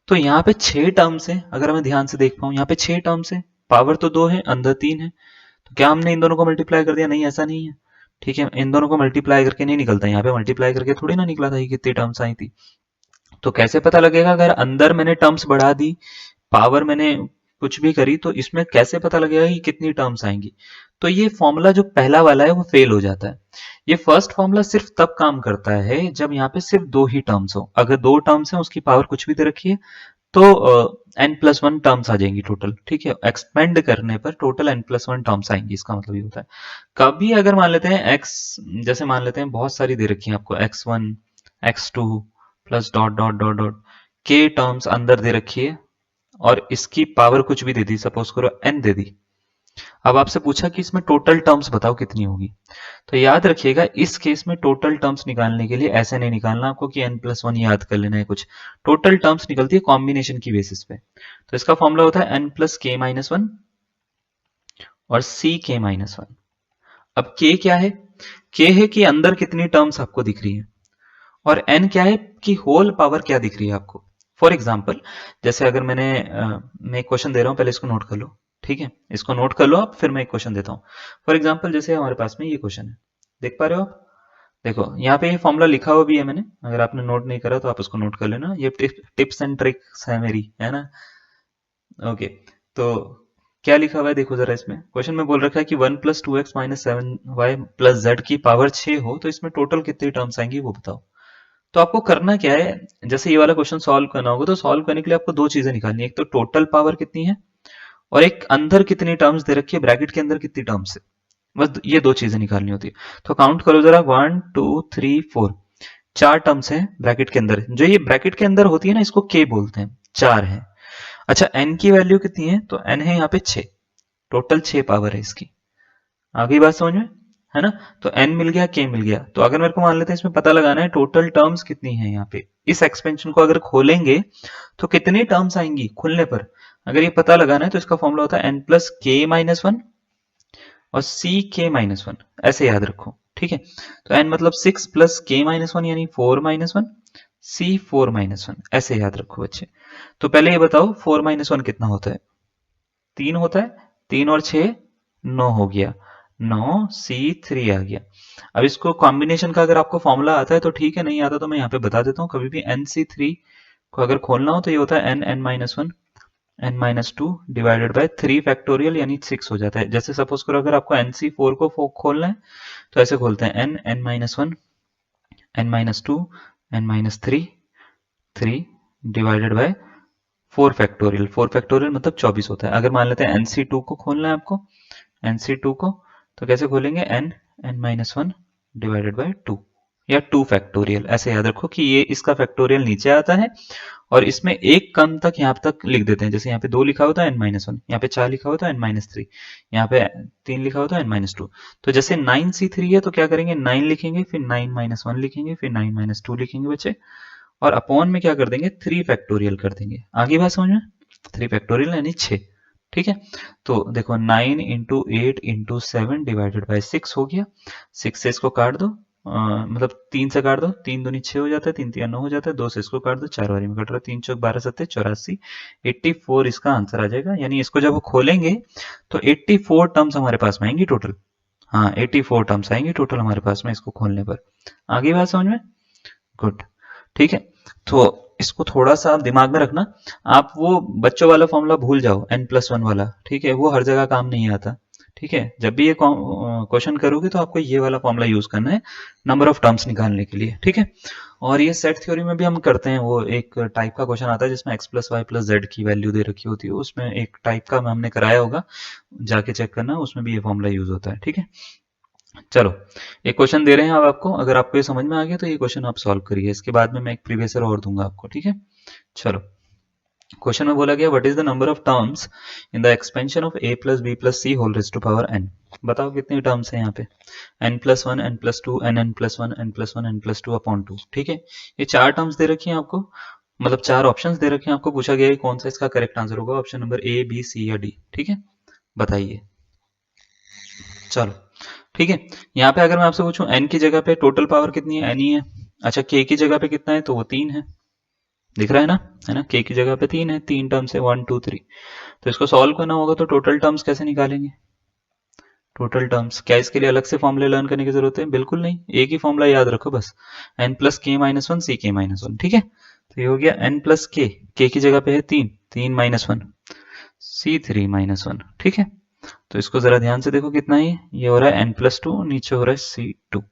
तो यहाँ पे 6 टर्म्स है, अगर मैं ध्यान से देख पाऊँ यहाँ पे 6 टर्म्स है, पावर तो 2 है, अंदर 3 है। तो क्या हमने इन दोनों को मल्टीप्लाई कर दिया, नहीं ऐसा नहीं है, ठीक है। इन दोनों को मल्टीप्लाई करके नहीं निकलता, यहाँ पे मल्टीप्लाई करके थोड़ी ना निकला था कि कितनी टर्म्स आई थी। तो कैसे पता लगेगा, अगर अंदर मैंने टर्म्स बढ़ा दी, पावर मैंने कुछ भी करी, तो इसमें कैसे पता लगेगा कि कितनी टर्म्स आएंगी। तो ये फॉर्मूला जो पहला वाला है वो फेल हो जाता है। ये फर्स्ट फॉर्मूला सिर्फ तब काम करता है जब यहाँ पे सिर्फ 2 ही टर्म्स हो। अगर 2 टर्म्स है उसकी पावर कुछ भी दे रखी है तो n+1 टर्म्स आ जाएंगी टोटल, ठीक है। एक्सपेंड करने पर टोटल n+1 टर्म्स आएंगी, इसका मतलब ये होता है। कभी अगर मान लेते हैं x, जैसे मान लेते हैं बहुत सारी दे रखी है आपको, x1 x2 plus dot dot dot dot के टर्म्स अंदर दे रखी है और इसकी पावर कुछ भी दे दी, सपोज करो n दे दी। अब आपसे पूछा कि इसमें टोटल टर्म्स बताओ कितनी होगी, तो याद रखिएगा इस केस में टोटल टर्म्स निकालने के लिए ऐसे नहीं निकालना आपको कि n+1 याद कर लेना है कुछ। टोटल टर्म्स निकलती है कॉम्बिनेशन की बेसिस पे। तो इसका फॉर्मूला होता है n+k-1 और ck-1। अब k क्या है, k है कि अंदर कितनी टर्म्स आपको दिख रही है, और n क्या है कि होल पावर क्या दिख रही है आपको। फॉर एग्जाम्पल, जैसे अगर मैं एक क्वेश्चन दे रहा हूं, पहले इसको नोट कर लो, ठीक है, इसको नोट कर लो आप, फिर मैं एक क्वेश्चन देता हूं। फॉर एग्जाम्पल जैसे हमारे पास में ये क्वेश्चन है, देख पा रहे हो आप, देखो यहाँ पे ये फॉर्मूला लिखा हुआ भी है मैंने, अगर आपने नोट नहीं करा तो आप उसको नोट कर लेना, ये टिप्स एंड ट्रिक्स है मेरी, है ना। ओके, तो क्या लिखा हुआ है देखो जरा, इसमें क्वेश्चन में बोल रखा है कि 1+2x minus 7y plus Z की पावर 6 हो तो इसमें टोटल कितनी टर्म्स आएंगी वो बताओ। तो आपको करना क्या है, जैसे ये वाला क्वेश्चन सॉल्व करना होगा तो सॉल्व करने के लिए आपको 2 चीजें निकालनी है, एक तो टोटल पावर कितनी है और एक अंदर कितनी टर्म्स दे रखी है, ब्रैकेट के अंदर कितनी टर्म्स है, बस ये 2 चीजें निकालनी होती है। तो काउंट करो जरा, 1 2 3 4, 4 टर्म्स है ब्रैकेट के अंदर। जो ये ब्रैकेट के अंदर होती है ना, इसको के बोलते हैं, 4 है। अच्छा, n की वैल्यू कितनी है, तो n है यहाँ पे 6, टोटल 6 पावर है इसकी। आ गई बात समझ में, है ना। तो n मिल गया, k मिल गया। तो अगर मेरे को मान लेते हैं इसमें पता लगाना है टोटल टर्म्स कितनी है, यहाँ पे इस एक्सपेंशन को अगर खोलेंगे तो कितनी टर्म्स आएंगी खुलने पर, अगर ये पता लगाना है तो इसका फॉर्मूला होता है n+k-1 और ck-1, ऐसे याद रखो, ठीक है। तो n मतलब 6 प्लस k-1 यानी 4-1, C4-1 ऐसे याद रखो बच्चे। तो पहले ये बताओ 4-1 कितना होता है? 3 होता है। 3 और 6 9 हो गया। 9C3 आ गया। अब इसको कॉम्बिनेशन का अगर आपको फॉर्मूला आता है तो ठीक है, नहीं आता तो मैं यहाँ पे बता देता हूँ। कभी भी NC3 को अगर खोलना हो तो ये होता है n-1 n-2 divided by 3 factorial यानी 6 हो जाता है। जैसे सपोज करो अगर आपको NC4 को खोलना है तो ऐसे खोलते हैं n-1 n-2 n-3 3 divided by 4 factorial. 4 factorial मतलब 24 होता है। अगर मान लेते हैं NC2 को खोलना है आपको, NC2 को तो कैसे खोलेंगे? n-1 डिवाइडेड बाय 2 या 2 फैक्टोरियल। ऐसे याद रखो कि ये इसका फैक्टोरियल नीचे आता है और इसमें एक कम तक यहाँ तक लिख देते हैं। जैसे यहाँ पे 2 लिखा होता है n-1, यहाँ पे 4 लिखा होता है n-3, यहाँ पे 3 लिखा होता है n-2। तो जैसे 9C3 है तो क्या करेंगे? 9 लिखेंगे, फिर 9-1 लिखेंगे, फिर 9-2 लिखेंगे बच्चे, और अपॉन में क्या कर देंगे? 3 फैक्टोरियल कर देंगे। आगे बात समझ में? 3 फैक्टोरियल यानी 6। ठीक है, तो देखो 9 इंटू 8 इंटू 7 डिवाइडेड बाई 6 हो गया। 6 से इसको काट दो, मतलब 3 से काट दो, 3 दूनी 6 हो जाता है, 3 3 9 हो जाता है, 2 से इसको काट दो, 4 बारी में कट रहा है, 3 चौक 12 सत्ते 84, 84 इसका आंसर आ जाएगा। यानी इसको जब खोलेंगे तो 84 टर्म्स हमारे पास में आएंगी टोटल। हाँ, 84 टर्म्स आएंगी टोटल हमारे पास में इसको खोलने पर। आगे बात समझ में? गुड। ठीक है, तो इसको थोड़ा सा आप दिमाग में रखना। आप वो बच्चों वाला फॉर्मूला भूल जाओ, n+1 वाला। ठीक है, वो हर जगह काम नहीं आता। ठीक है, जब भी ये क्वेश्चन करोगे तो आपको ये वाला फॉर्मूला यूज करना है नंबर ऑफ टर्म्स निकालने के लिए। ठीक है, और ये सेट थ्योरी में भी हम करते हैं। वो एक टाइप का क्वेश्चन आता है जिसमें x+y+z की वैल्यू दे रखी होती है, उसमें एक टाइप का हमने कराया होगा, जाके चेक करना, उसमें भी ये फॉर्मूला यूज होता है। ठीक है, चलो एक क्वेश्चन दे रहे हैं अब आपको, अगर आपको ये समझ में आ गया तो ये क्वेश्चन आप सॉल्व करिए। इसके बाद में मैं एक प्रीवियस ईयर और दूंगा आपको। ठीक है, चलो क्वेश्चन में बोला गया what is the number of terms in the expansion of a plus b plus c whole raised to power n। बताओ कितनी टर्म्स है यहाँ पे? n+1 n+2 n+1 n+1 n+2 upon 2। ठीक है, ये 4 टर्म्स दे रखी हैं आपको, मतलब 4 ऑप्शंस दे रखे हैं आपको। पूछा गया है कौन सा इसका करेक्ट आंसर होगा, option number A B C या डी। ठीक है, बताइए। चलो ठीक है, यहाँ पे अगर मैं आपसे पूछूं n की जगह पे टोटल पावर कितनी है? n ही है। अच्छा, k की जगह पे कितना है? तो वो 3 है, दिख रहा है ना? है ना, k की जगह पे 3 है, 3 टर्म्स है 1 2 3। तो इसको सॉल्व करना होगा तो टोटल टर्म्स कैसे निकालेंगे? टोटल टर्म्स क्या इसके लिए अलग से फॉर्मूले लर्न करने की जरूरत है? बिल्कुल नहीं, एक ही फॉर्मूला याद रखो बस, n+k-1 ck-1। ठीक है, तो ये हो गया n+k, k की जगह पे है 3, 3-1 c3-1। ठीक है, तो इसको जरा ध्यान से देखो कितना है ये हो रहा है n+2, नीचे हो रहा है c2।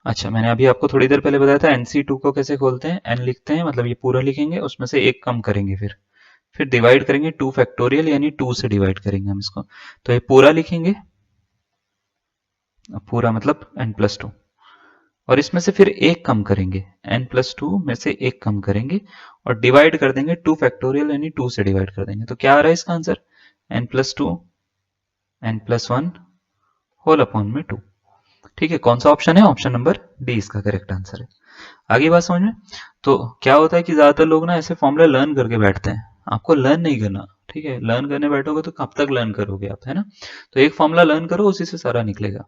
अच्छा, मैंने अभी आपको थोड़ी देर पहले बताया था NC2 को कैसे खोलते हैं? n लिखते हैं, मतलब ये पूरा लिखेंगे, उसमें से एक कम करेंगे, फिर डिवाइड करेंगे 2 फैक्टोरियल यानी 2 से डिवाइड करेंगे हम इसको। तो ये पूरा लिखेंगे, पूरा मतलब n+2, और इसमें से फिर एक कम करेंगे, n+2 में से एक कम करेंगे और डिवाइड कर देंगे 2 फैक्टोरियल यानी 2 से डिवाइड कर देंगे। तो क्या आ रहा है इसका answer? n+2 n+1 whole upon में 2। ठीक है, कौन सा ऑप्शन है? ऑप्शन नंबर डी इसका करेक्ट आंसर है। आगे बात समझ में? तो क्या होता है कि ज्यादातर लोग ना ऐसे फॉर्मूला लर्न करके बैठते हैं। आपको लर्न नहीं करना। ठीक है, लर्न करने बैठोगे तो कब तक लर्न करोगे आप, है ना? तो एक फॉर्मूला लर्न करो, उसी से सारा निकलेगा।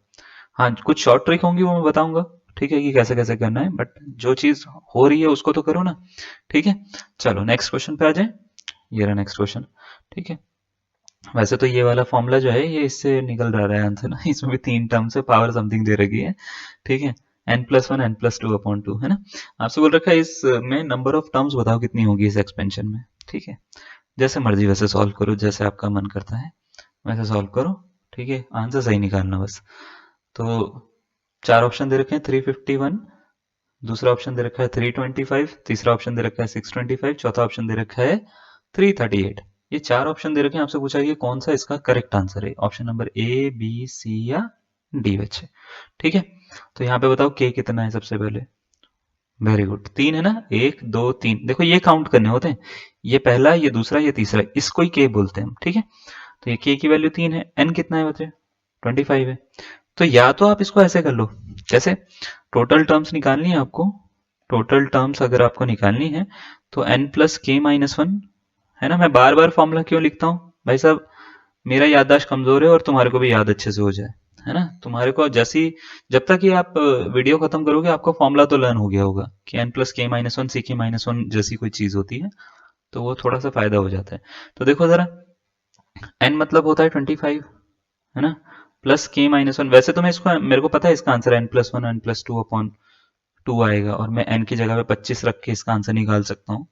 हाँ, कुछ शॉर्ट ट्रिक होंगी वो मैं बताऊंगा, ठीक है, कि कैसे कैसे करना है, बट जो चीज हो रही है उसको तो करो ना। ठीक है, चलो नेक्स्ट क्वेश्चन पे आ जाए। ये रहा नेक्स्ट क्वेश्चन। ठीक है, वैसे तो ये वाला फॉर्मूला जो है ये इससे निकल रहा है आंसर ना, इसमें भी 3 टर्म से पावर समथिंग दे रखी है। ठीक है, n+1 n+2 अपॉन 2, है ना? आपसे बोल रखा है इसमें नंबर ऑफ टर्म्स बताओ कितनी होगी इस एक्सपेंशन में। ठीक है, जैसे मर्जी वैसे सॉल्व करो, जैसे आपका मन करता है वैसे सॉल्व करो। ठीक है, आंसर सही निकालना बस। तो 4 ऑप्शन दे रखे हैं, 351, दूसरा ऑप्शन दे रखा है 325, तीसरा ऑप्शन दे रखा है 625, चौथा ऑप्शन दे रखा है 338। ये 4 ऑप्शन दे रखे हैं, आपसे पूछा गया कौन सा इसका करेक्ट आंसर है, option number A B C या डी बच्चे। ठीक है, तो यहाँ पे बताओ के कितना है सबसे पहले? वेरी गुड, 3 है ना, 1 2 3। देखो ये काउंट करने होते हैं, ये पहला, ये दूसरा, ये तीसरा, इसको ही के बोलते हैं हम। ठीक है, तो ये के की वैल्यू 3 है। एन कितना है बच्चे? 25 है। तो या तो आप इसको ऐसे कर लो, कैसे? टोटल टर्म्स निकालनी है आपको, टोटल टर्म्स अगर आपको निकालनी है तो n+k-1, है ना? मैं बार बार फॉर्मूला क्यों लिखता हूँ भाई साहब? मेरा याददाश्त कमजोर है और तुम्हारे को भी याद अच्छे से हो जाए, है ना। तुम्हारे को जैसी जब तक ये आप वीडियो खत्म करोगे आपको फॉर्मूला तो लर्न हो गया होगा कि n प्लस के माइनस वन सी के माइनस वन जैसी कोई चीज होती है, तो वो थोड़ा सा फायदा हो जाता है। तो देखो जरा, n मतलब होता है 25, है ना, प्लस के माइनस वन। वैसे तो मैं इसको, मेरे को पता है इसका answer n plus one n plus two upon two आएगा, और मैं n की जगह पे 25 रख के इसका आंसर निकाल सकता हूँ।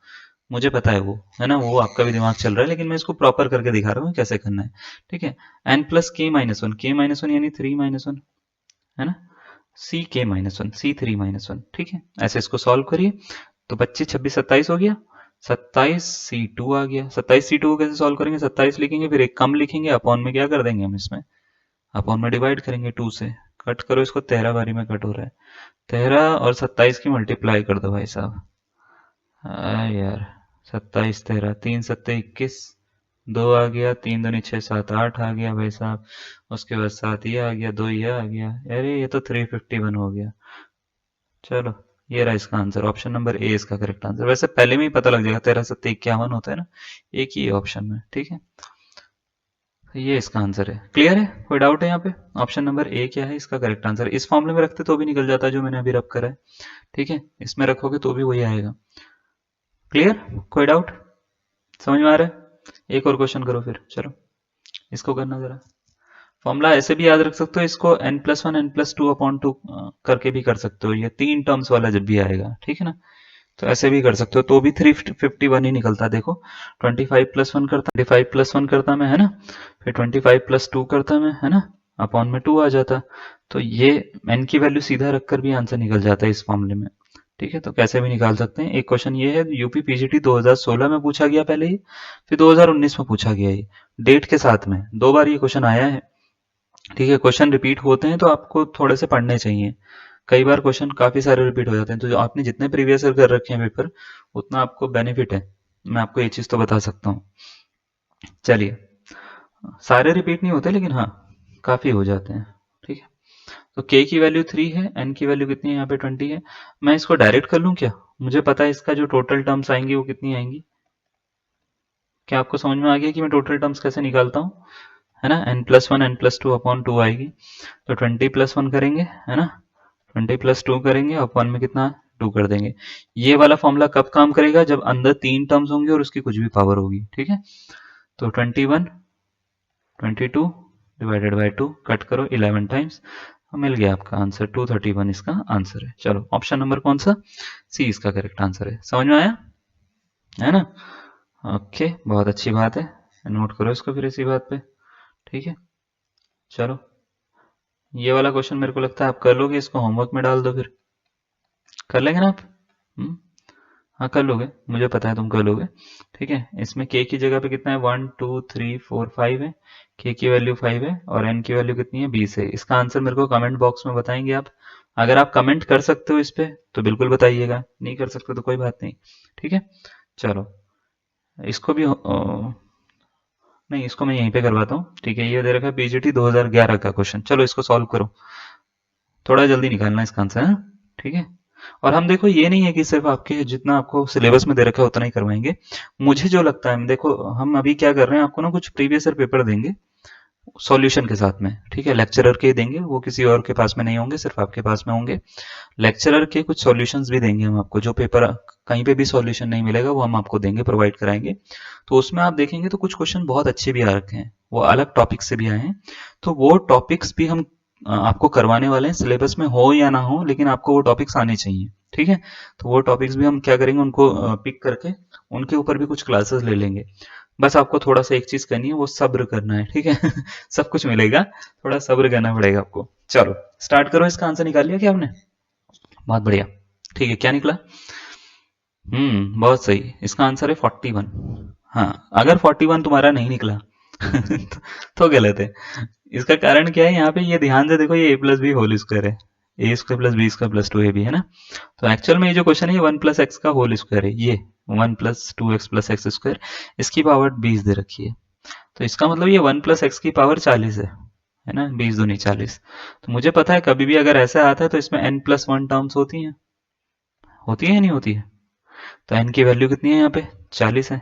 मुझे पता है वो, है ना, वो आपका भी दिमाग चल रहा है, लेकिन मैं इसको प्रॉपर करके दिखा रहा हूँ कैसे करना है। ठीक है, n प्लस के माइनस वन, के माइनस वन यानी 3 माइनस वन, है ना, सी के माइनस वन, सी 3 माइनस वन। ठीक है, ऐसे इसको सॉल्व करिए। तो 25 26 27 हो गया, 27 C2 आ गया। 27 C2 को कैसे सॉल्व करेंगे, 27 लिखेंगे, फिर एक कम लिखेंगे, अपॉन में क्या कर देंगे हम इसमें, अपॉन में डिवाइड करेंगे 2 से। कट करो इसको, 13 बारी में कट हो रहा है, 13 और 27 की मल्टीप्लाई कर दो भाई साहब। यार 27 13, 3 सत्ते 21, 2 आ गया, 3 दूनी 6 7 8 आ गया भाई साहब। उसके बाद 7 ये आ गया, 2 ये आ गया, अरे ये तो 351 हो गया। चलो, ये रहा इसका आंसर, ऑप्शन नंबर ए इसका करेक्ट आंसर। वैसे पहले में ही पता लग जाएगा, 13 सत्ते 51 होता है ना, एक ही ऑप्शन में। ठीक है, तो ये इसका आंसर है। क्लियर है, कोई डाउट है यहाँ पे? ऑप्शन नंबर ए क्या है इसका करेक्ट आंसर। इस फॉर्मूले में रखते तो भी निकल जाता है जो मैंने अभी रब करा है। ठीक है, इसमें रखोगे तो भी वही आएगा। क्लियर, कोई डाउट, समझ में आ रहा है? एक और क्वेश्चन करो फिर, चलो इसको करना जरा। फॉर्मूला ऐसे भी याद रख सकते हो इसको, n plus one n plus two upon two करके भी कर सकते हो, ये 3 टर्म्स वाला जब भी आएगा, ठीक है ना, तो ऐसे भी कर सकते हो, तो भी 351 ही निकलता। देखो 25 प्लस वन करता, 25 प्लस वन करता मैं, है ना, फिर 25 प्लस टू करता मैं, है ना, अपॉन में 2 आ जाता। तो ये n की वैल्यू सीधा रखकर भी आंसर निकल जाता है इस फॉर्मूले में। ठीक है, तो कैसे भी निकाल सकते हैं। एक क्वेश्चन ये है, यूपी पीजीटी 2016 में पूछा गया पहले ही, फिर 2019 में पूछा गया ये, डेट के साथ में 2 बार ये क्वेश्चन आया है। ठीक है, क्वेश्चन रिपीट होते हैं तो आपको थोड़े से पढ़ने चाहिए। कई बार क्वेश्चन काफी सारे रिपीट हो जाते हैं, तो जो आपने जितने प्रीवियस ईयर कर रखे हैं पेपर, उतना आपको बेनिफिट है। मैं आपको ये चीज तो बता सकता हूँ। चलिए, सारे रिपीट नहीं होते, लेकिन हाँ काफी हो जाते हैं। ठीक है, तो k की वैल्यू 3 है, n की वैल्यू कितनी है यहाँ पे 20 है। मैं इसको डायरेक्ट कर लूँ क्या? मुझे पता है इसका जो टोटल टर्म्स आएंगी वो कितनी आएंगी। क्या आपको समझ में आ गया कि मैं टोटल टर्म्स कैसे निकालता हूँ, है ना, n plus one n plus two upon two आएगी, तो 20 प्लस वन करेंगे, है ना, 20 प्लस टू करेंगे, अपॉन में कितना 2 कर देंगे। ये वाला फॉर्मूला कब काम करेगा, जब अंदर 3 टर्म्स होंगी और उसकी कुछ भी पावर होगी। ठीक है, तो 21 22 डिवाइडेड बाई 2, कट करो 11 टाइम्स, मिल गया आपका आंसर, 231 इसका आंसर है। चलो, ऑप्शन नंबर कौन सा, सी इसका करेक्ट आंसर है। समझ में आया, है ना? ओके, बहुत अच्छी बात है, नोट करो इसको फिर इसी बात पे। ठीक है, चलो ये वाला क्वेश्चन मेरे को लगता है आप कर लोगे, इसको होमवर्क में डाल दो फिर। कर लेंगे ना आप? हम्म, हाँ कर लोगे, मुझे पता है तुम कर लोगे। ठीक है, इसमें k की जगह पे कितना है, 1 2 3 4 5 है, k की वैल्यू 5 है, और n की वैल्यू कितनी है, 20 है। इसका आंसर मेरे को कमेंट बॉक्स में बताएंगे आप। अगर आप कमेंट कर सकते हो इस पे तो बिल्कुल बताइएगा, नहीं कर सकते तो कोई बात नहीं। ठीक है, चलो इसको भी नहीं, इसको मैं यहीं पे करवाता हूँ। ठीक है, ये दे रखा है पीजीटी 2011 का क्वेश्चन, चलो इसको सॉल्व करो, थोड़ा जल्दी निकालना इसका आंसर है। ठीक है, और हम देखो ये नहीं है कि सिर्फ आपके जितना आपको सिलेबस में दे रखा है उतना ही करवाएंगे। मुझे जो लगता है, देखो हम अभी क्या कर रहे हैं, आपको ना कुछ प्रीवियस ईयर पेपर देंगे सॉल्यूशन के साथ में। ठीक है, लेक्चरर के देंगे, वो किसी और के पास में नहीं होंगे, सिर्फ आपके पास में होंगे। लेक्चरर के कुछ सॉल्यूशंस भी देंगे हम आपको, जो पेपर कहीं पे भी सॉल्यूशन नहीं मिलेगा वो हम आपको देंगे, प्रोवाइड कराएंगे। तो उसमें आप देखेंगे तो कुछ क्वेश्चन बहुत अच्छे भी आ रखे हैं, वो अलग टॉपिक से भी आए हैं। तो वो टॉपिक्स भी हम आपको करवाने वाले हैं, सिलेबस में हो या ना हो, लेकिन आपको वो टॉपिक्स आने चाहिए। ठीक है, तो वो टॉपिक्स भी हम क्या करेंगे, उनको पिक करके उनके ऊपर भी कुछ क्लासेस ले लेंगे। बस आपको थोड़ा सा एक चीज करनी है, वो सब्र करना है। ठीक है सब कुछ मिलेगा, थोड़ा सब्र करना पड़ेगा आपको। चलो स्टार्ट करो, इसका आंसर निकाल लिया क्या आपने? बहुत बढ़िया। ठीक है, क्या निकला? बहुत सही, इसका आंसर है 41। हाँ, अगर 41 तुम्हारा नहीं निकला तो गलत है। इसका कारण क्या है, यहाँ पे ये ध्यान से देखो, ये a plus b whole square है, a square plus b square plus two a b, है ना। तो एक्चुअल में ये जो क्वेश्चन है, ये 1 प्लस एक्स का होल स्क्वायर है, ये 1 plus two x plus x square, इसकी पावर 20 दे रखी है। तो इसका मतलब ये 1 प्लस एक्स की पावर 40 है ना, 20 दूनी 40। तो मुझे पता है कभी भी अगर ऐसा आता है तो इसमें n प्लस वन टर्म्स होती है या नहीं होती है। तो n की वैल्यू कितनी है यहाँ पे, 40 है।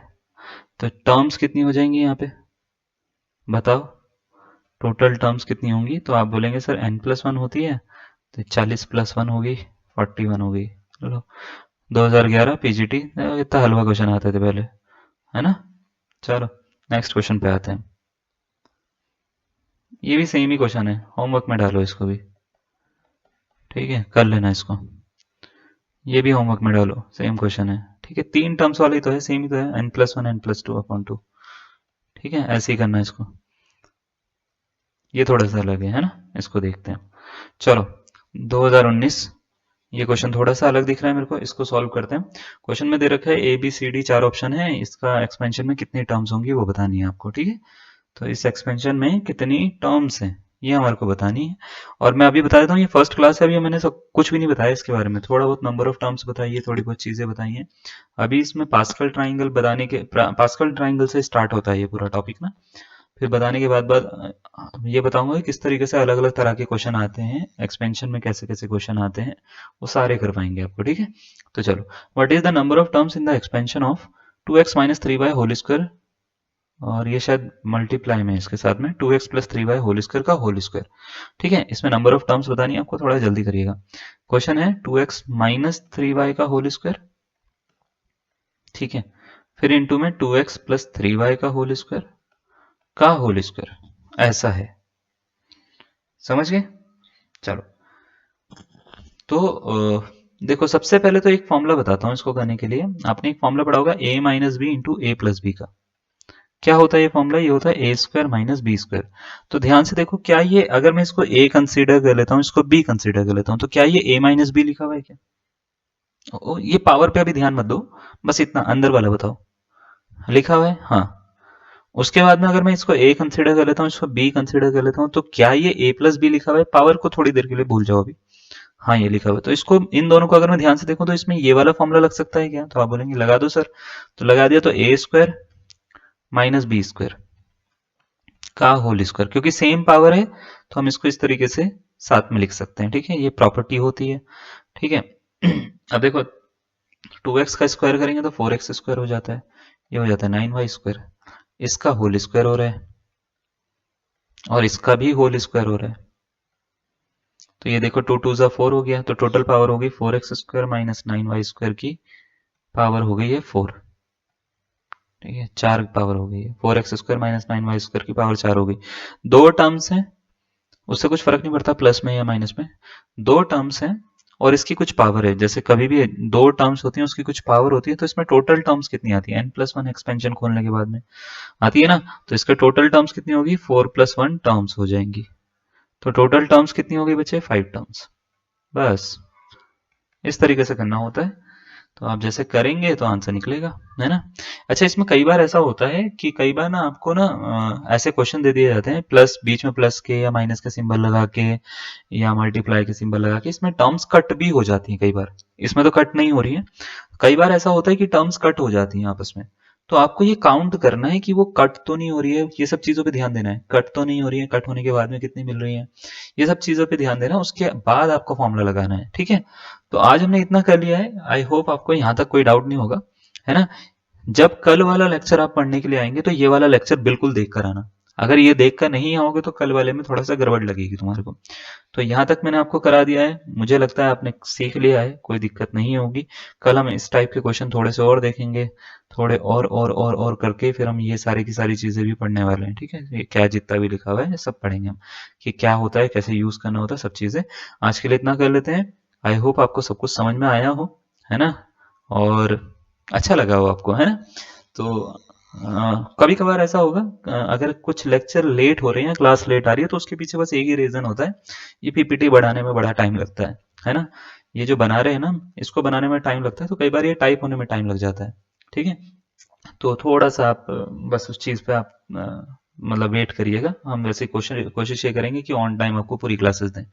तो टर्म्स कितनी हो जाएंगी यहाँ पे, बताओ, टोटल टर्म्स कितनी होंगी, तो आप बोलेंगे सर n+1 होती है, तो 40+1 होगी, 41 होगी। चलो 2011 पीजीटी, इतना हलवा क्वेश्चन आते थे पहले, है ना। चलो नेक्स्ट क्वेश्चन पे आते हैं। ये भी सेम ही क्वेश्चन है, होमवर्क में डालो इसको भी, ठीक है, कर लेना इसको। ये भी होमवर्क में डालो, सेम क्वेश्चन है, ठीक है, 3 टर्म्स वाली तो है, सेम ही तो है, n+1 n+2/2, ठीक है, ऐसे ही करना है इसको। ये थोड़ा सा अलग है ना, इसको देखते हैं। चलो 2019, ये क्वेश्चन थोड़ा सा अलग दिख रहा है मेरे को, इसको सॉल्व करते हैं। क्वेश्चन में दे रखा है A B C D 4 option है, इसका एक्सपेंशन में कितनी टर्म्स होंगी वो बतानी है आपको, ठीक है। तो इस एक्सपेंशन में कितनी टर्म्स हैं ये हमारे को बतानी है। और मैं अभी बता देता हूँ, ये फर्स्ट क्लास है, अभी मैंने सब कुछ भी नहीं बताया इसके बारे में, थोड़ा बहुत नंबर ऑफ टर्म्स बताइए, थोड़ी बहुत चीजें बताइए। अभी इसमें पास्कल ट्राइंगल बताने के, पास्कल ट्राइंगल से स्टार्ट होता है ये पूरा टॉपिक ना। फिर बताने के बाद ये बताऊंगा कि किस तरीके से अलग अलग तरह के क्वेश्चन आते हैं, एक्सपेंशन में कैसे कैसे क्वेश्चन आते हैं, वो सारे कर पाएंगे आपको, ठीक है। तो चलो, what is the number of terms in the expansion of 2x-3y whole square, और ये शायद मल्टीप्लाई में इसके साथ में 2x+3y होल स्क्वायर का होल स्क्वायर, ठीक है। इसमें नंबर ऑफ टर्म्स बतानी है आपको, थोड़ा जल्दी करिएगा। क्वेश्चन है 2x-3y का होल स्क्वायर, ठीक है, फिर इंटू में 2x+3y का होल स्क्वायर का होल स्क्वायर, ऐसा है, समझ गए। चलो तो देखो, सबसे पहले तो एक फॉर्मूला बताता हूँ इसको करने के लिए। आपने एक फॉर्मूला पढ़ा होगा a-b × a+b का। क्या होता है ये फॉर्मूला, ये होता है a² - b²। तो ध्यान से देखो, क्या ये, अगर मैं इसको a कंसीडर कर लेता हूँ, इसको b कंसीडर कर लेता हूँ, तो क्या ये a-b लिखा हुआ है क्या? ये पावर पे अभी ध्यान मत दो, बस इतना अंदर वाला बताओ, लिखा हुआ है, हाँ। उसके बाद में अगर मैं इसको a कंसीडर कर लेता हूँ, इसको b कंसीडर कर लेता हूँ, तो क्या ये a+b लिखा हुआ है? पावर को थोड़ी देर के लिए भूल जाओ अभी, हाँ ये लिखा हुआ है। तो इसको, इन दोनों को अगर मैं ध्यान से देखूं, तो इसमें ये वाला फॉर्मूला लग सकता है क्या? तो आप बोलेंगे लगा दो सर, तो लगा दिया, तो a² - b² का होल स्क्वायर, क्योंकि सेम पावर है तो हम इसको इस तरीके से साथ में लिख सकते हैं, ठीक है, ये प्रॉपर्टी होती है, ठीक है। अब देखो, 2x का स्क्वायर करेंगे तो 4x² हो जाता है, ये हो जाता है 9y², इसका होल स्क्वायर हो रहा है और इसका भी होल स्क्वायर हो रहा है। तो ये देखो 2 2 4 हो गया, तो टोटल पावर होगी 4x² - 9y² की पावर हो गई है 4, ठीक है, 4 पावर हो गई है, 4x² - 9y² की पावर 4 हो गई। दो टर्म्स हैं, उससे कुछ फर्क नहीं पड़ता प्लस में या माइनस में, दो टर्म्स हैं और इसकी कुछ पावर है। जैसे कभी भी दो टर्म्स होती हैं, उसकी कुछ पावर होती है, तो इसमें टोटल टर्म्स कितनी आती है, n+1 एक्सपेंशन खोलने के बाद में आती है ना। तो इसके टोटल टर्म्स कितनी होगी, 4+1 टर्म्स हो जाएंगी। तो टोटल टर्म्स कितनी होगी बच्चे, 5 टर्म्स। बस इस तरीके से करना होता है, तो आप जैसे करेंगे तो आंसर निकलेगा, है ना। अच्छा, इसमें कई बार ऐसा होता है कि कई बार ना आपको ना ऐसे क्वेश्चन दे दिए जाते हैं, प्लस बीच में प्लस के या माइनस के सिंबल लगा के या मल्टीप्लाई के सिंबल लगा के, इसमें टर्म्स कट भी हो जाती हैं कई बार। इसमें तो कट नहीं हो रही है, कई बार ऐसा होता है कि टर्म्स कट हो जाती हैं आपस में। तो आपको ये काउंट करना है कि वो कट तो नहीं हो रही है, ये सब चीजों पे ध्यान देना है, कट तो नहीं हो रही है, कट होने के बाद में कितनी मिल रही है, ये सब चीजों पे ध्यान देना, उसके बाद आपको फॉर्मूला लगाना है, ठीक है। तो आज हमने इतना कर लिया है, आई होप आपको यहाँ तक कोई डाउट नहीं होगा, है ना। जब कल वाला लेक्चर आप पढ़ने के लिए आएंगे, तो ये वाला लेक्चर बिल्कुल देख कर आना। अगर ये देख कर नहीं आओगे तो कल वाले में थोड़ा सा गड़बड़ लगेगी तुम्हारे को। तो यहाँ तक मैंने आपको करा दिया है, मुझे लगता है आपने सीख लिया है, कोई दिक्कत नहीं होगी। कल हम इस टाइप के क्वेश्चन थोड़े से और देखेंगे, थोड़े और करके फिर हम ये सारी की सारी चीजें भी पढ़ने वाले हैं, ठीक है। ये क्या जितना भी लिखा हुआ है सब पढ़ेंगे हम, कि क्या होता है, कैसे यूज करना होता है, सब चीजें। आज के लिए इतना कर लेते हैं। आई होप आपको सब कुछ समझ में आया हो, है ना, और अच्छा लगा हो आपको, है ना। तो कभी कभार ऐसा होगा, अगर कुछ लेक्चर लेट हो रहे हैं, क्लास लेट आ रही है, तो उसके पीछे बस एक ही रीजन होता है, ये पीपीटी बढ़ाने में बड़ा टाइम लगता है ना। ये जो बना रहे हैं ना, इसको बनाने में टाइम लगता है, तो कई बार ये टाइप होने में टाइम लग जाता है, ठीक है। तो थोड़ा सा आप बस उस चीज़ पे आप मतलब वेट करिएगा। हम वैसे कोशिश ये करेंगे कि ऑन टाइम आपको पूरी क्लासेस दें,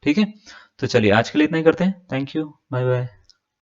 ठीक है। तो चलिए आज के लिए इतना ही करते हैं, थैंक यू, बाय बाय।